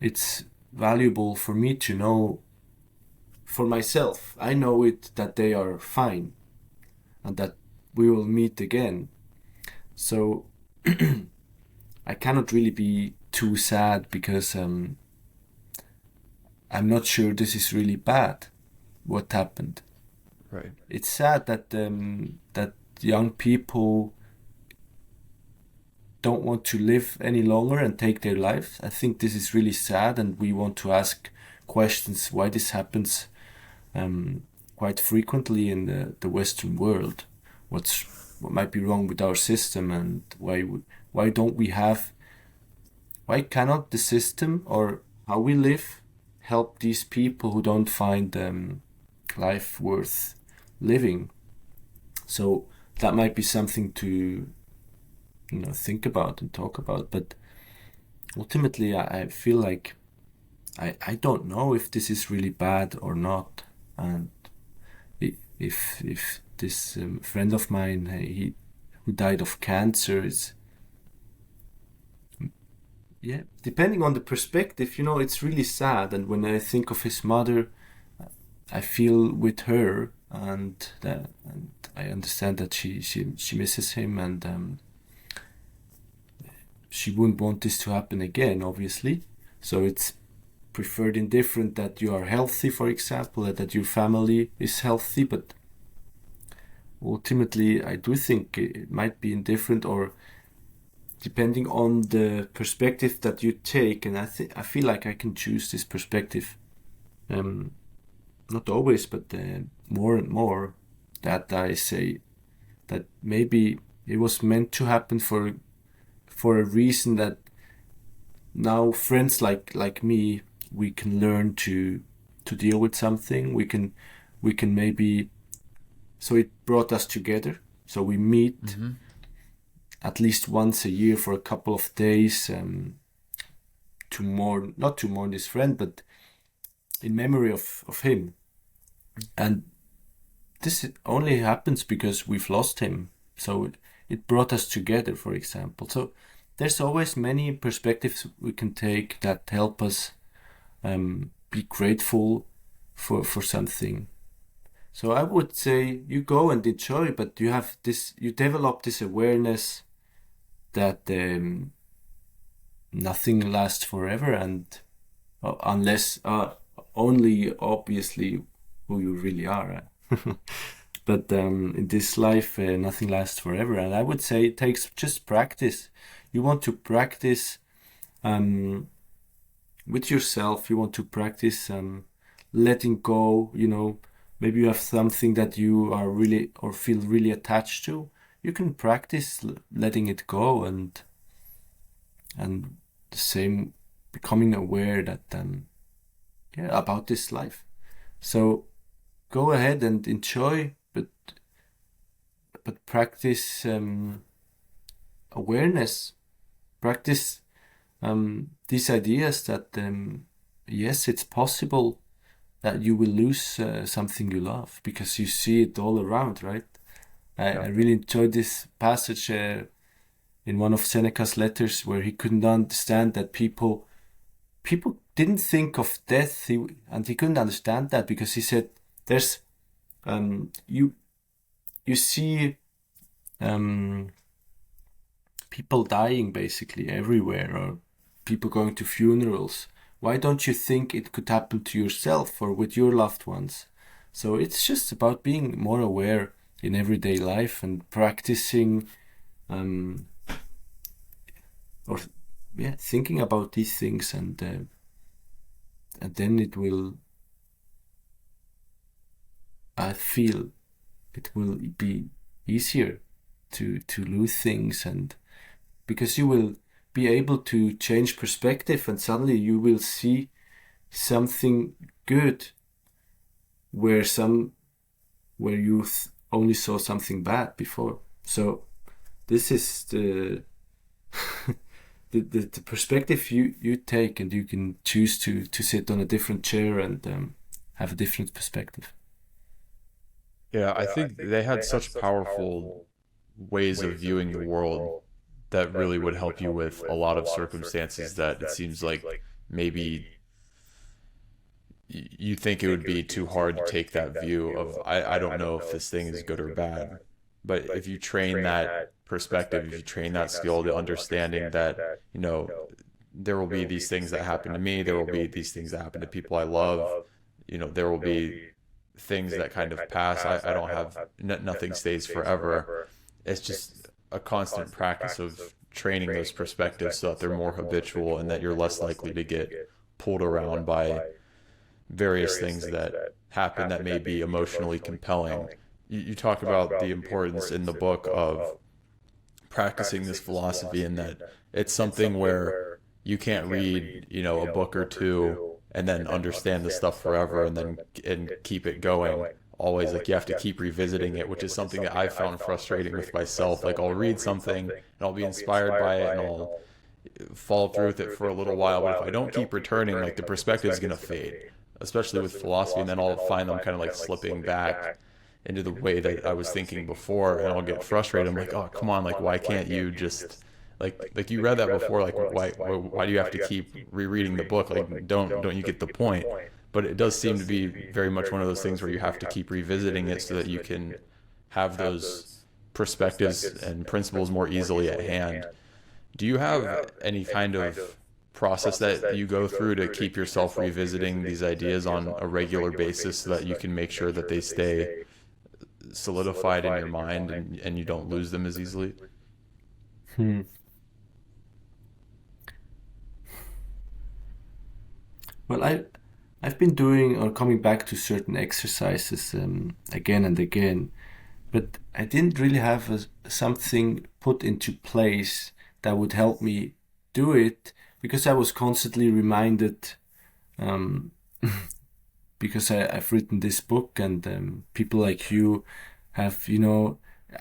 it's valuable for me to know for myself. I know it that they are fine and that we will meet again. So I cannot really be too sad, because I'm not sure this is really bad what happened. Right. It's sad that young people don't want to live any longer and take their lives. I think this is really sad, and we want to ask questions why this happens quite frequently in the Western world. What might be wrong with our system, and why cannot the system or how we live help these people who don't find life worth living? So that might be something to think about and talk about. But ultimately I feel like I don't know if this is really bad or not. And if this friend of mine who died of cancer is, depending on the perspective, it's really sad. And when I think of his mother, I feel with her, and I understand that she misses him, and she wouldn't want this to happen again, obviously. So it's preferred indifferent that you are healthy, for example, that your family is healthy. But ultimately, I do think it might be indifferent, or depending on the perspective that you take, and I feel like I can choose this perspective, not always, but more and more, that I say that maybe it was meant to happen for a reason, that now friends like me, we can learn to deal with something. We can maybe, so it brought us together. So we meet at least once a year for a couple of days, not to mourn this friend, but in memory of him. And this only happens because we've lost him. So it brought us together, for example. So there's always many perspectives we can take that help us be grateful for something. So I would say you go and enjoy, but you develop this awareness that nothing lasts forever, and unless only obviously who you really are. But in this life, nothing lasts forever. And I would say it takes just practice. You want to practice with yourself. You want to practice letting go. Maybe you have something that you are really or feel really attached to. You can practice letting it go, and the same, becoming aware that about this life. So go ahead and enjoy, but practice awareness. Practice these ideas that yes, it's possible that you will lose something you love, because you see it all around, right? I really enjoyed this passage in one of Seneca's letters, where he couldn't understand that people didn't think of death, and he couldn't understand that, because he said there's you see people dying basically everywhere, or people going to funerals. Why don't you think it could happen to yourself or with your loved ones? So it's just about being more aware in everyday life and practicing thinking about these things, and then it will, I feel it will be easier to lose things, and because you will be able to change perspective, and suddenly you will see something good where you only saw something bad before. So this is the the perspective you take, and you can choose to sit on a different chair and have a different perspective. Yeah, I think they had such powerful ways of viewing the world that really would help you with a lot of circumstances that it seems like maybe you think it would be too hard to take that view of, I don't know if this thing is good or bad. But if you train that perspective, if you train that skill, the understanding that, there will be these things that happen to me, there will be these things that happen to people I love, there will be things that kind of pass. I don't have, nothing stays forever. It's just a constant practice of training those perspectives so that they're more habitual, and that you're less likely to get pulled around by various things that happen that may be emotionally compelling. You talk about the importance in the book of practicing this philosophy, and that it's something where you can't read, a book or two and then understand the stuff forever and keep it going. Always, like, you have to keep revisiting it, which is something that I've found frustrating with myself. Like, I'll read something and I'll be inspired by it and I'll follow through with it for a little while, but if I don't keep returning, like, the perspective is gonna fade, especially with philosophy, and then I'll find them kind of like slipping back into the way that I was thinking before, and I'll get frustrated. I'm like, oh, come on, like, why can't you just like you read that before, like, why do you have to keep rereading the book? Like, don't you get the point? But it does seem to be very much one of those things where you have to keep revisiting it so that you can have those perspectives and principles more easily at hand. Do you have any kind of process that you go through to keep yourself revisiting these ideas on a regular basis so that you can make sure that they stay solidified in your mind and you don't lose them as easily? Well, I've been doing or coming back to certain exercises again and again, but I didn't really have something put into place that would help me do it because I was constantly reminded, um, because I've written this book and people like you have,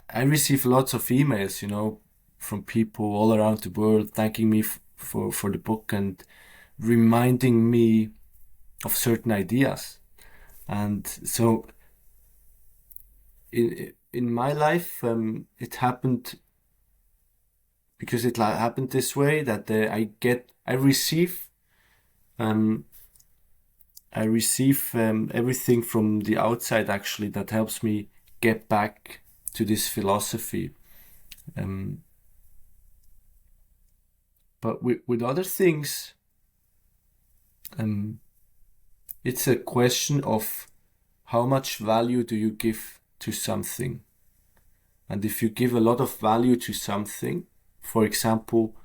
I receive lots of emails, from people all around the world thanking me for the book and reminding me of certain ideas. And so in my life, it happened because it happened this way that um, I receive everything from the outside actually that helps me get back to this philosophy. But with other things, it's a question of how much value do you give to something. And if you give a lot of value to something, for example,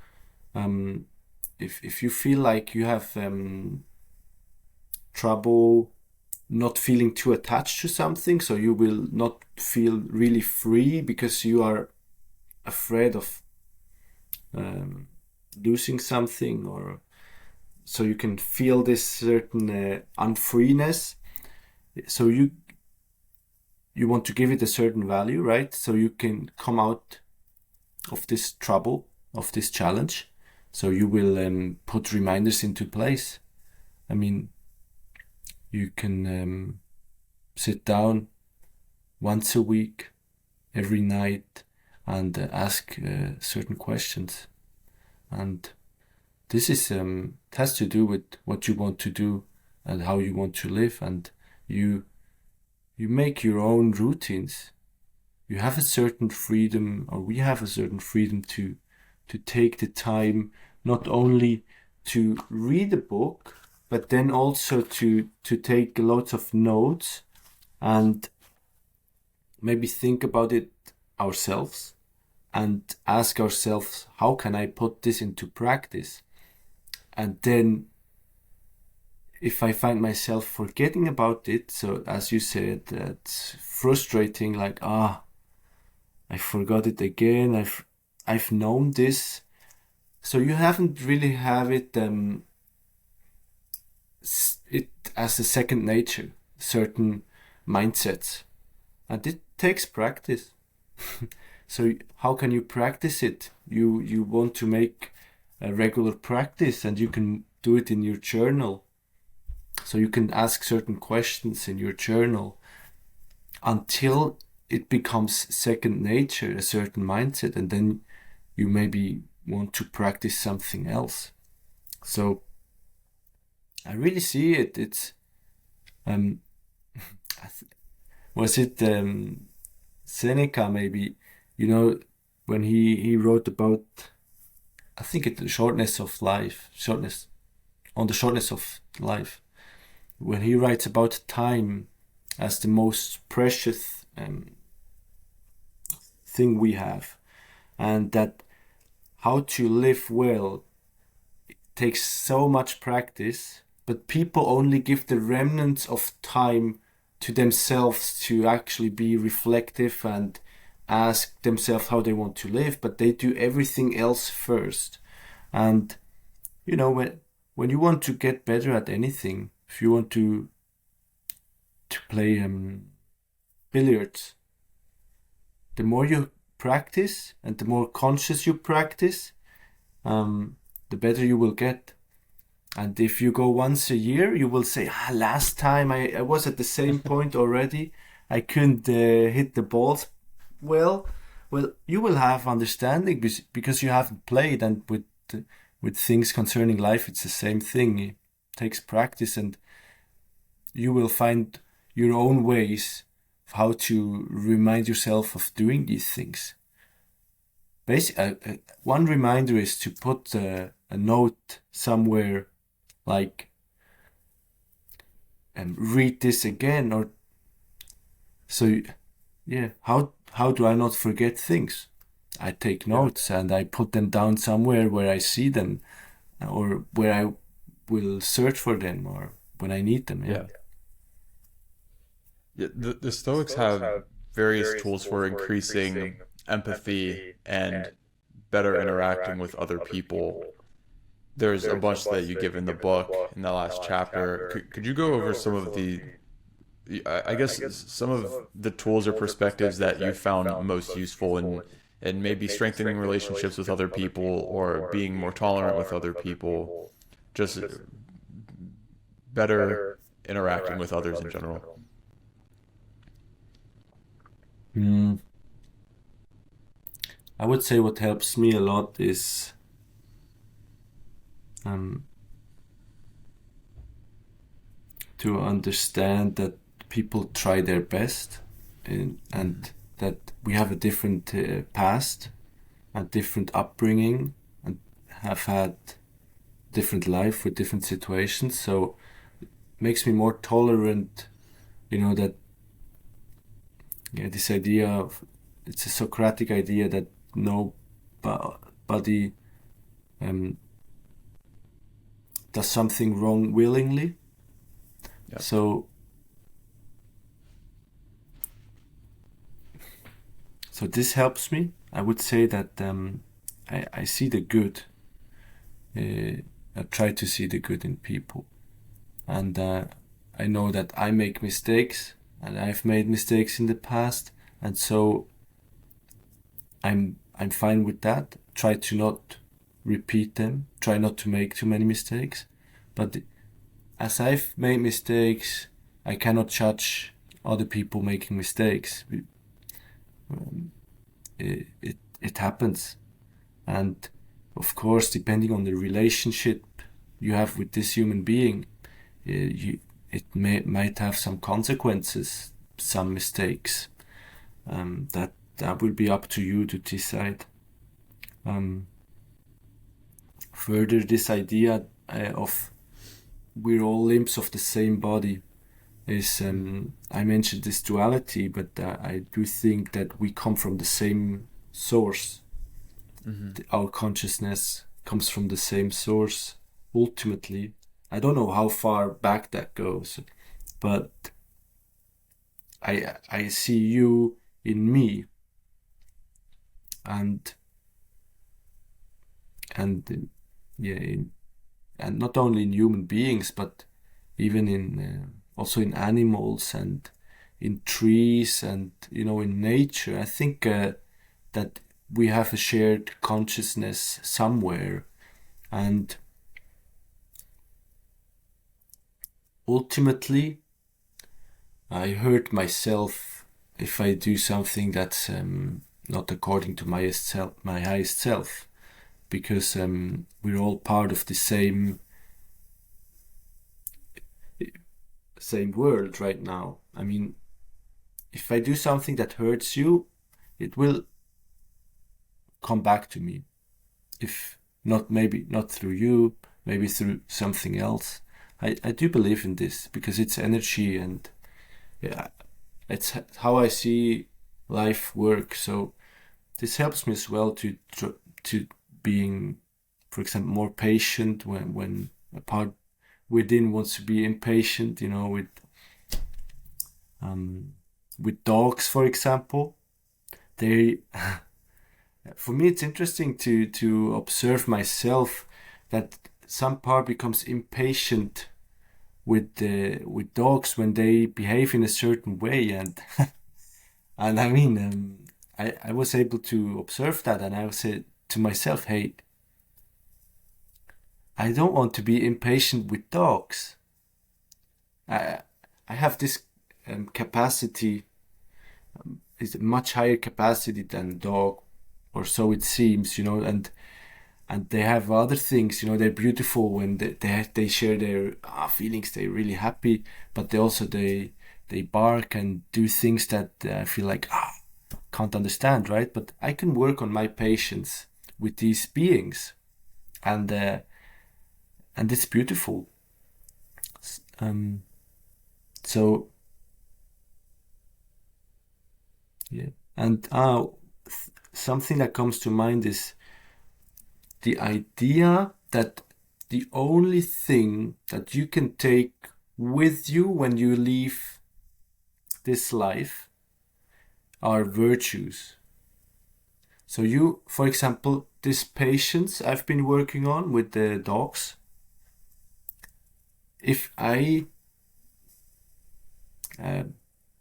if you feel like you have trouble not feeling too attached to something, so you will not feel really free because you are afraid of losing something, or so you can feel this certain unfreeness. So you want to give it a certain value, right? So you can come out of this trouble, of this challenge. So you will put reminders into place. I mean, you can sit down once a week, every night, and ask certain questions. And this is it has to do with what you want to do and how you want to live, and you make your own routines. You have a certain freedom, or we have a certain freedom to take the time not only to read a book, but then also to take lots of notes and maybe think about it ourselves and ask ourselves, how can I put this into practice? And then if I find myself forgetting about it, so as you said, that's frustrating, like, I forgot it again. I've known this. So you haven't really have it it as a second nature, certain mindsets. And it takes practice. So how can you practice it? You want to make a regular practice, and you can do it in your journal. So you can ask certain questions in your journal until it becomes second nature, a certain mindset, and then you maybe want to practice something else. So I really see it. It's was it Seneca maybe, when he wrote about, I think it's the shortness of life, on the shortness of life, when he writes about time as the most precious thing we have, and that how to live well takes so much practice, but people only give the remnants of time to themselves to actually be reflective and ask themselves how they want to live, but they do everything else first. And when you want to get better at anything, if you want to play billiards, the more you practice and the more conscious you practice, the better you will get. And if you go once a year, you will say, last time I was at the same point already. I couldn't hit the balls well. Well, you will have understanding because you haven't played. And with things concerning life, it's the same thing. It takes practice, and you will find your own ways of how to remind yourself of doing these things. Basically, one reminder is to put a note somewhere, like, read this again, or so. Yeah, how do I not forget things? I take notes and I put them down somewhere where I see them, or where I will search for them or when I need them. Yeah. The Stoics have various tools for increasing empathy and better interacting with other people. There's a bunch that you give in the book in the last chapter. Could you go over some of I guess some of the tools or perspectives that you found most useful in maybe strengthening relationships with other people or being more tolerant with other people, just better interacting with others in general? I would say what helps me a lot is to understand that people try their best and that we have a different past and different upbringing and have had different life with different situations. So it makes me more tolerant, that this idea of, it's a Socratic idea that nobody does something wrong willingly. Yeah. So this helps me. I would say that I see the good. I try to see the good in people, and I know that I make mistakes, and I've made mistakes in the past, and so I'm fine with that. Try to not repeat them. Try not to make too many mistakes. But as I've made mistakes, I cannot judge other people making mistakes. It happens, and of course, depending on the relationship you have with this human being, it might have some consequences, some mistakes. That will be up to you to decide. Further, this idea of we're all limbs of the same body is, I mentioned this duality, but I do think that we come from the same source. Our consciousness comes from the same source, ultimately. I don't know how far back that goes, but I see you in me, and not only in human beings, but even in also in animals and in trees and in nature. I think that we have a shared consciousness somewhere, and ultimately I hurt myself if I do something that's not according to my highest self, because we're all part of the same world right now. I mean, if I do something that hurts you, it will come back to me. If not, maybe not through you, maybe through something else. I do believe in this because it's energy, and it's how I see life work. So this helps me as well to being, for example, more patient when a part within wants to be impatient. With dogs, for example, they. For me, it's interesting to observe myself that some part becomes impatient with dogs when they behave in a certain way, and and I mean, I was able to observe that, and I said to myself, hey, I don't want to be impatient with dogs. I have this capacity, is a much higher capacity than a dog, or so it seems, and they have other things, they're beautiful when they share their feelings, they're really happy, but they bark and do things that I feel like can't understand, right? But I can work on my patience with these beings, and it's beautiful. So yeah, and something that comes to mind is the idea that the only thing that you can take with you when you leave this life are virtues. So you, for example, this patience I've been working on with the dogs, if I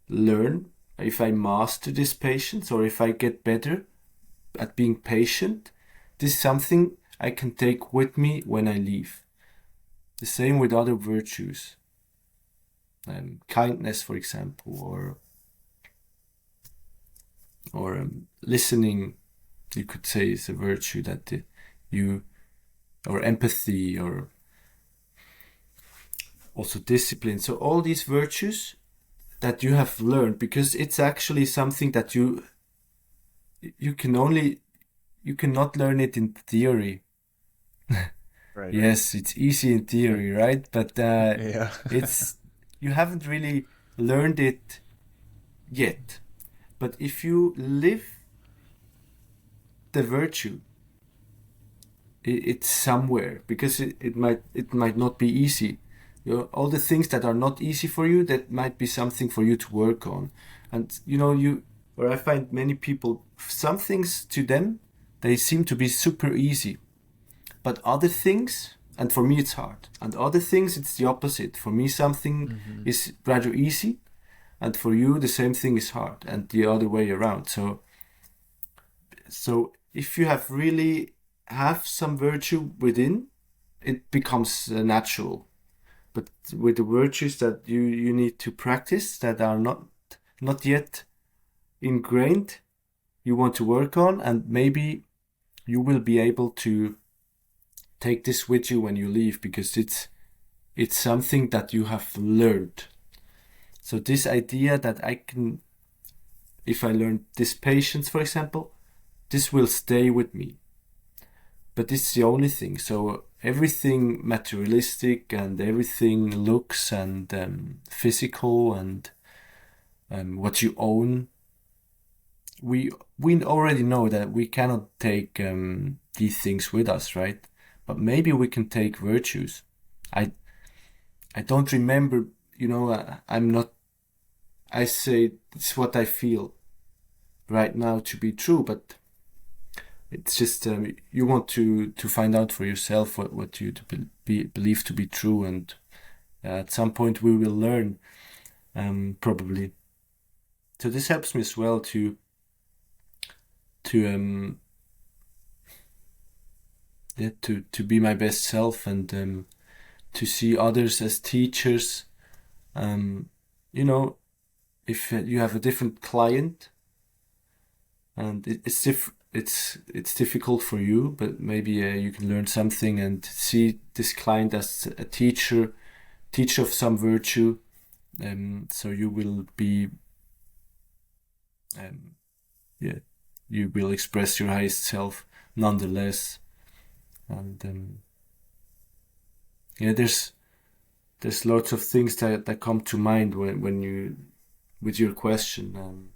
learn, if I master this patience, or if I get better at being patient, this is something I can take with me when I leave. The same with other virtues. Kindness, for example, or listening, you could say, is a virtue that or empathy, or also discipline. So all these virtues that you have learned, because it's actually something that you cannot learn it in theory. Right. Yes, it's easy in theory, right? But Yeah. you haven't really learned it yet. But if you live the virtue, it's somewhere, because it might not be easy. All the things that are not easy for you, that might be something for you to work on. And where I find many people, some things to them, they seem to be super easy. But other things, and for me it's hard. And other things, it's the opposite. For me, something is rather easy, and for you, the same thing is hard, and the other way around. So if you have some virtue within, it becomes natural. But with the virtues that you need to practice, that are not yet ingrained, you want to work on, and maybe you will be able to take this with you when you leave, because it's something that you have learned. So this idea that if I learn this patience, for example, this will stay with me. But it's the only thing. So everything materialistic, and everything looks and physical, and what you own, we already know that we cannot take these things with us, right? But maybe we can take virtues. I don't remember, I say it's what I feel right now to be true, but it's just you want to find out for yourself what you believe to be true, and at some point we will learn, probably. So this helps me as well to be my best self, and to see others as teachers. If you have a different client, and it's difficult for you, but maybe you can learn something and see this client as a teacher of some virtue, so you will be you will express your highest self nonetheless. And there's lots of things that come to mind when you, with your question.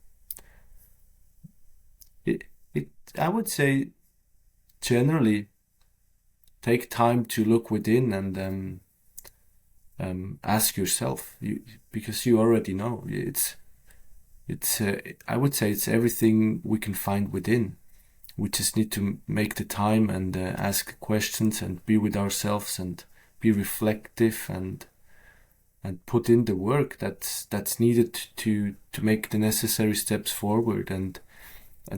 I would say, generally, take time to look within and ask yourself, because you already know. I would say it's everything we can find within. We just need to make the time and ask questions and be with ourselves and be reflective and put in the work that's needed to make the necessary steps forward. And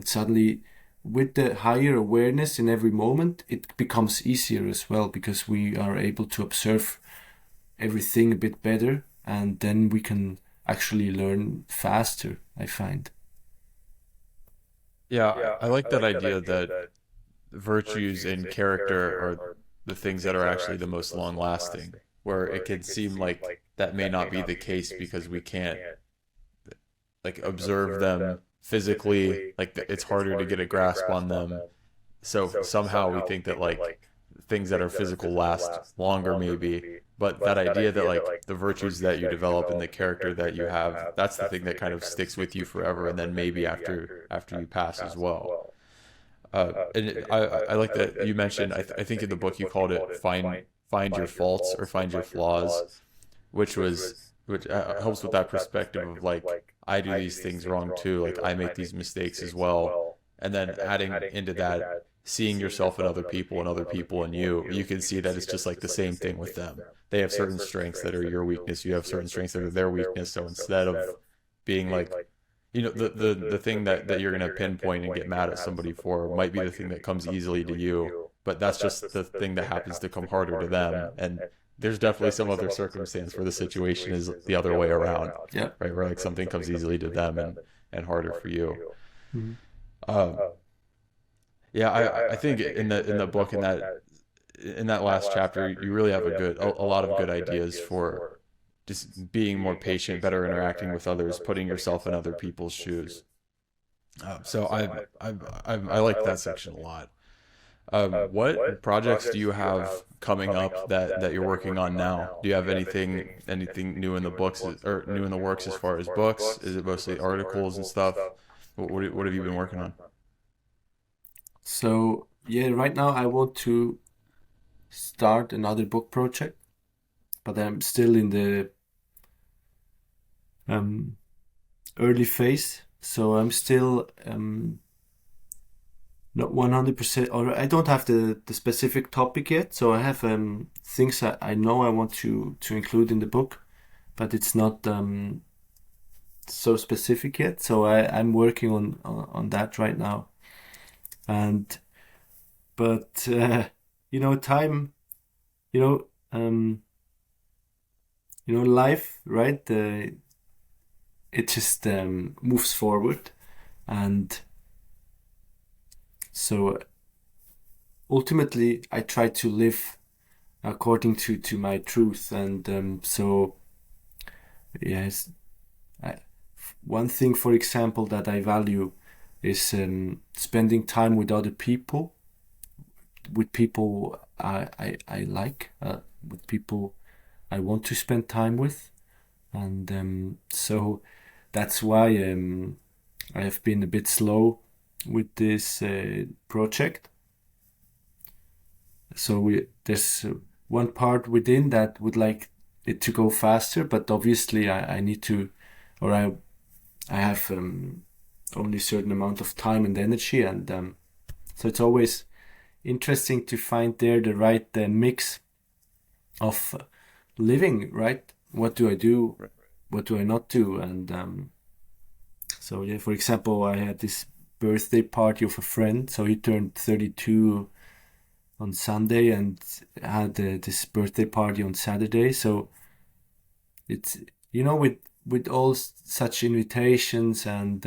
suddenly, with the higher awareness in every moment, it becomes easier as well, because we are able to observe everything a bit better, and then we can actually learn faster, I find. Yeah, I like that idea that virtues and character are the things that are actually the most long lasting, where it can seem like that may not be the case because we can't like observe them physically, like it's harder to get a grasp on them. So somehow we think that like things that are physical last longer maybe, but that idea that like the virtues that you develop and the character that you have, that's the thing that kind of sticks with you forever, and then maybe after you pass as well. I like that you mentioned, I think in the book you called it find find your faults or find your flaws, which helps with that perspective of like, I do these things wrong too, like I make these mistakes as well, and then adding into that, seeing yourself in other people and other people in you, you can see that it's just like the same thing with them. They have certain strengths that are your weakness, you have certain strengths that are their weakness. So instead of being like, the thing that you're gonna pinpoint and get mad at somebody for might be the thing that comes easily to you, but that's just the thing that happens to come harder to them. And there's definitely some other circumstance where the situation is the other way around. Yeah. Right, where like something comes easily to them and harder for you. Mm-hmm. Yeah, I think in the book, in that last chapter, you really have a lot of good ideas for just being more patient, better interacting with others, putting yourself in other people's shoes. So I like that section a lot. What projects do you have coming up that you're working on now? Do you have anything new in the books or new in the works as far as books? Is it mostly articles and stuff? What have you been working on? So yeah, right now I want to start another book project, but I'm still in the early phase. So I'm still not 100%, or I don't have the specific topic yet. So I have things I know I want to include in the book, but it's not so specific yet. So I'm working on that right now. But time, life, right? It just moves forward, and so ultimately I try to live according to my truth, and so yes, one thing, for example, that I value is spending time with other people, with people I like, with people I want to spend time with. And so that's why I have been a bit slow with this project. So there's one part within that would like it to go faster, but obviously I need to, or I have only a certain amount of time and energy, and so it's always interesting to find there the right mix of living, right? What do I do? What do I not do? And so yeah, for example, I had this birthday party of a friend. So he turned 32 on Sunday and had this birthday party on Saturday. So it's, with all such invitations and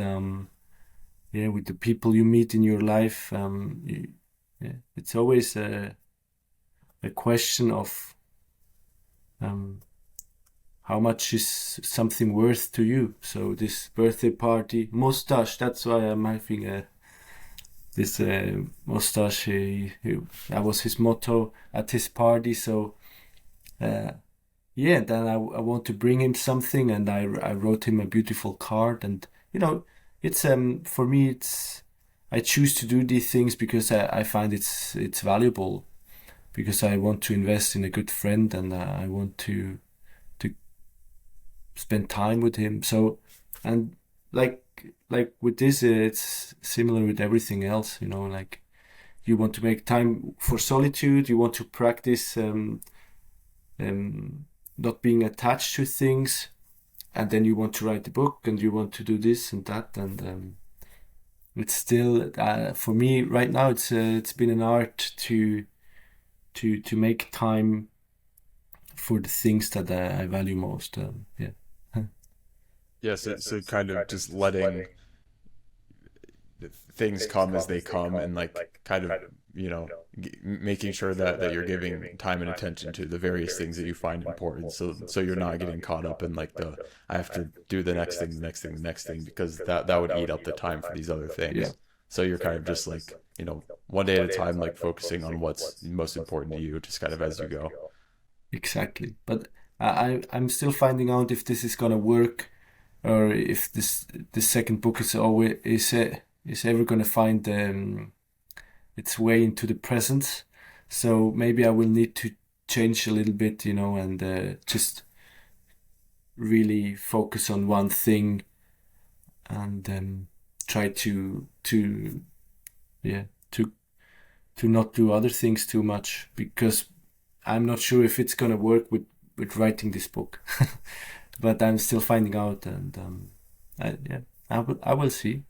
with the people you meet in your life, it's always a question of how much is something worth to you. So this birthday party, mustache, that's why I'm having this mustache. That was his motto at his party. So then I want to bring him something, and I wrote him a beautiful card. And it's for me, it's, I choose to do these things because I find it's valuable, because I want to invest in a good friend, and I want to spend time with him. So, and like with this, it's similar with everything else. Like you want to make time for solitude. You want to practice not being attached to things, and then you want to write a book, and you want to do this and that, and it's still for me right now. It's been an art to make time for the things that I value most. Yes, so kind of just letting things come as they come, and like kind of making sure that you're giving time and attention to the various things that you find important, so you're not getting caught up in like I have to do the next thing, because that would eat up the time for these other things. Yeah. So you're kind of just like, one day at a time, like focusing on what's most important to you, just kind of as you go. Exactly. But I'm still finding out if this is gonna work, or if the second book is ever gonna find its way into the present. So maybe I will need change a little bit, and just really focus on one thing, and try to not do other things too much, because I'm not sure if it's gonna work with writing this book. But I'm still finding out, and I will see.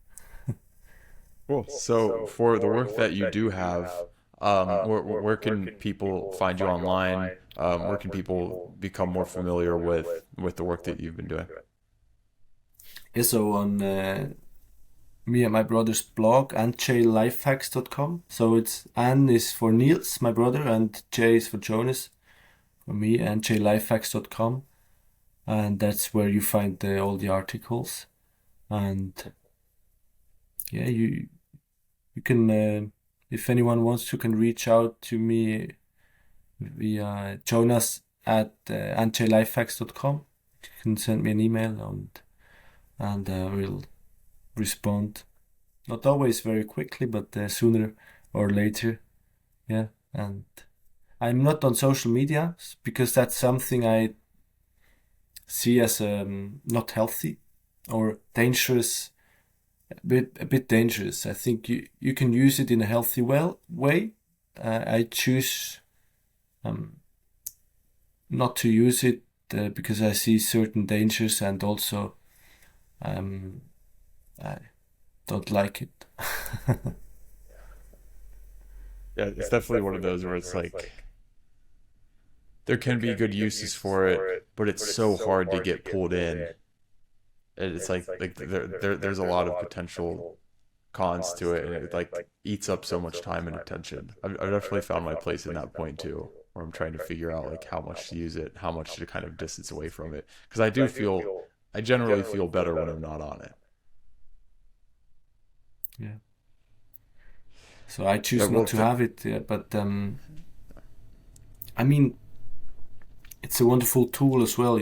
Cool. So for the work that you do have, where can people find you online? Where can people become more familiar with the work that you've been doing? Yeah, so on me and my brother's blog, anjlifehacks.com. So it's Anne is for Niels, my brother, and J is for Jonas. For me, anjlifehacks.com. And that's where you find all the articles. And yeah, you can, if anyone wants to, can reach out to me via Jonas at anjlifehacks.com. You can send me an email, and we'll respond. Not always very quickly, but sooner or later. Yeah, and I'm not on social media because that's something I see as not healthy or dangerous. A bit dangerous. I think you can use it in a healthy way. I choose not to use it because I see certain dangers, and also I don't like it. Yeah, it's definitely one of those where it's like there can be good uses for it, but it's so hard to get pulled in. It's like there's a lot of potential cons to it, and it like eats up so much time and attention. I've definitely found my place in that point too, where I'm trying to figure out like how much to use it, how much to kind of distance away from it, because I generally feel better when I'm not on it. Yeah. So I choose not to have it, but I mean, it's a wonderful tool as well,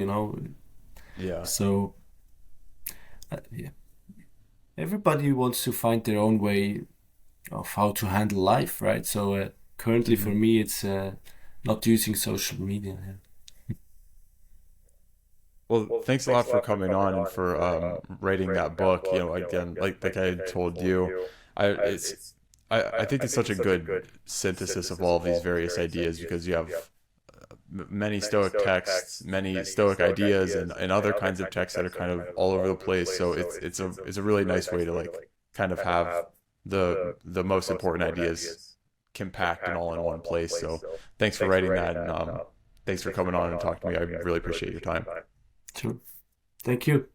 Yeah. So yeah, everybody wants to find their own way of how to handle life, right? So currently for me, it's not using social media. Yeah. Well, thanks a lot for coming on and for writing that book. Again, like I had told you, I it's I think it's such a good synthesis of all of these various ideas, because you have many Stoic texts, many Stoic ideas, and other kinds of texts that are kind of all over the place. So it's a really nice way to like kind of have the most important ideas compact and all in one place. So thanks for writing that, and thanks for coming on and talking to me. I really appreciate your time. Sure. Thank you.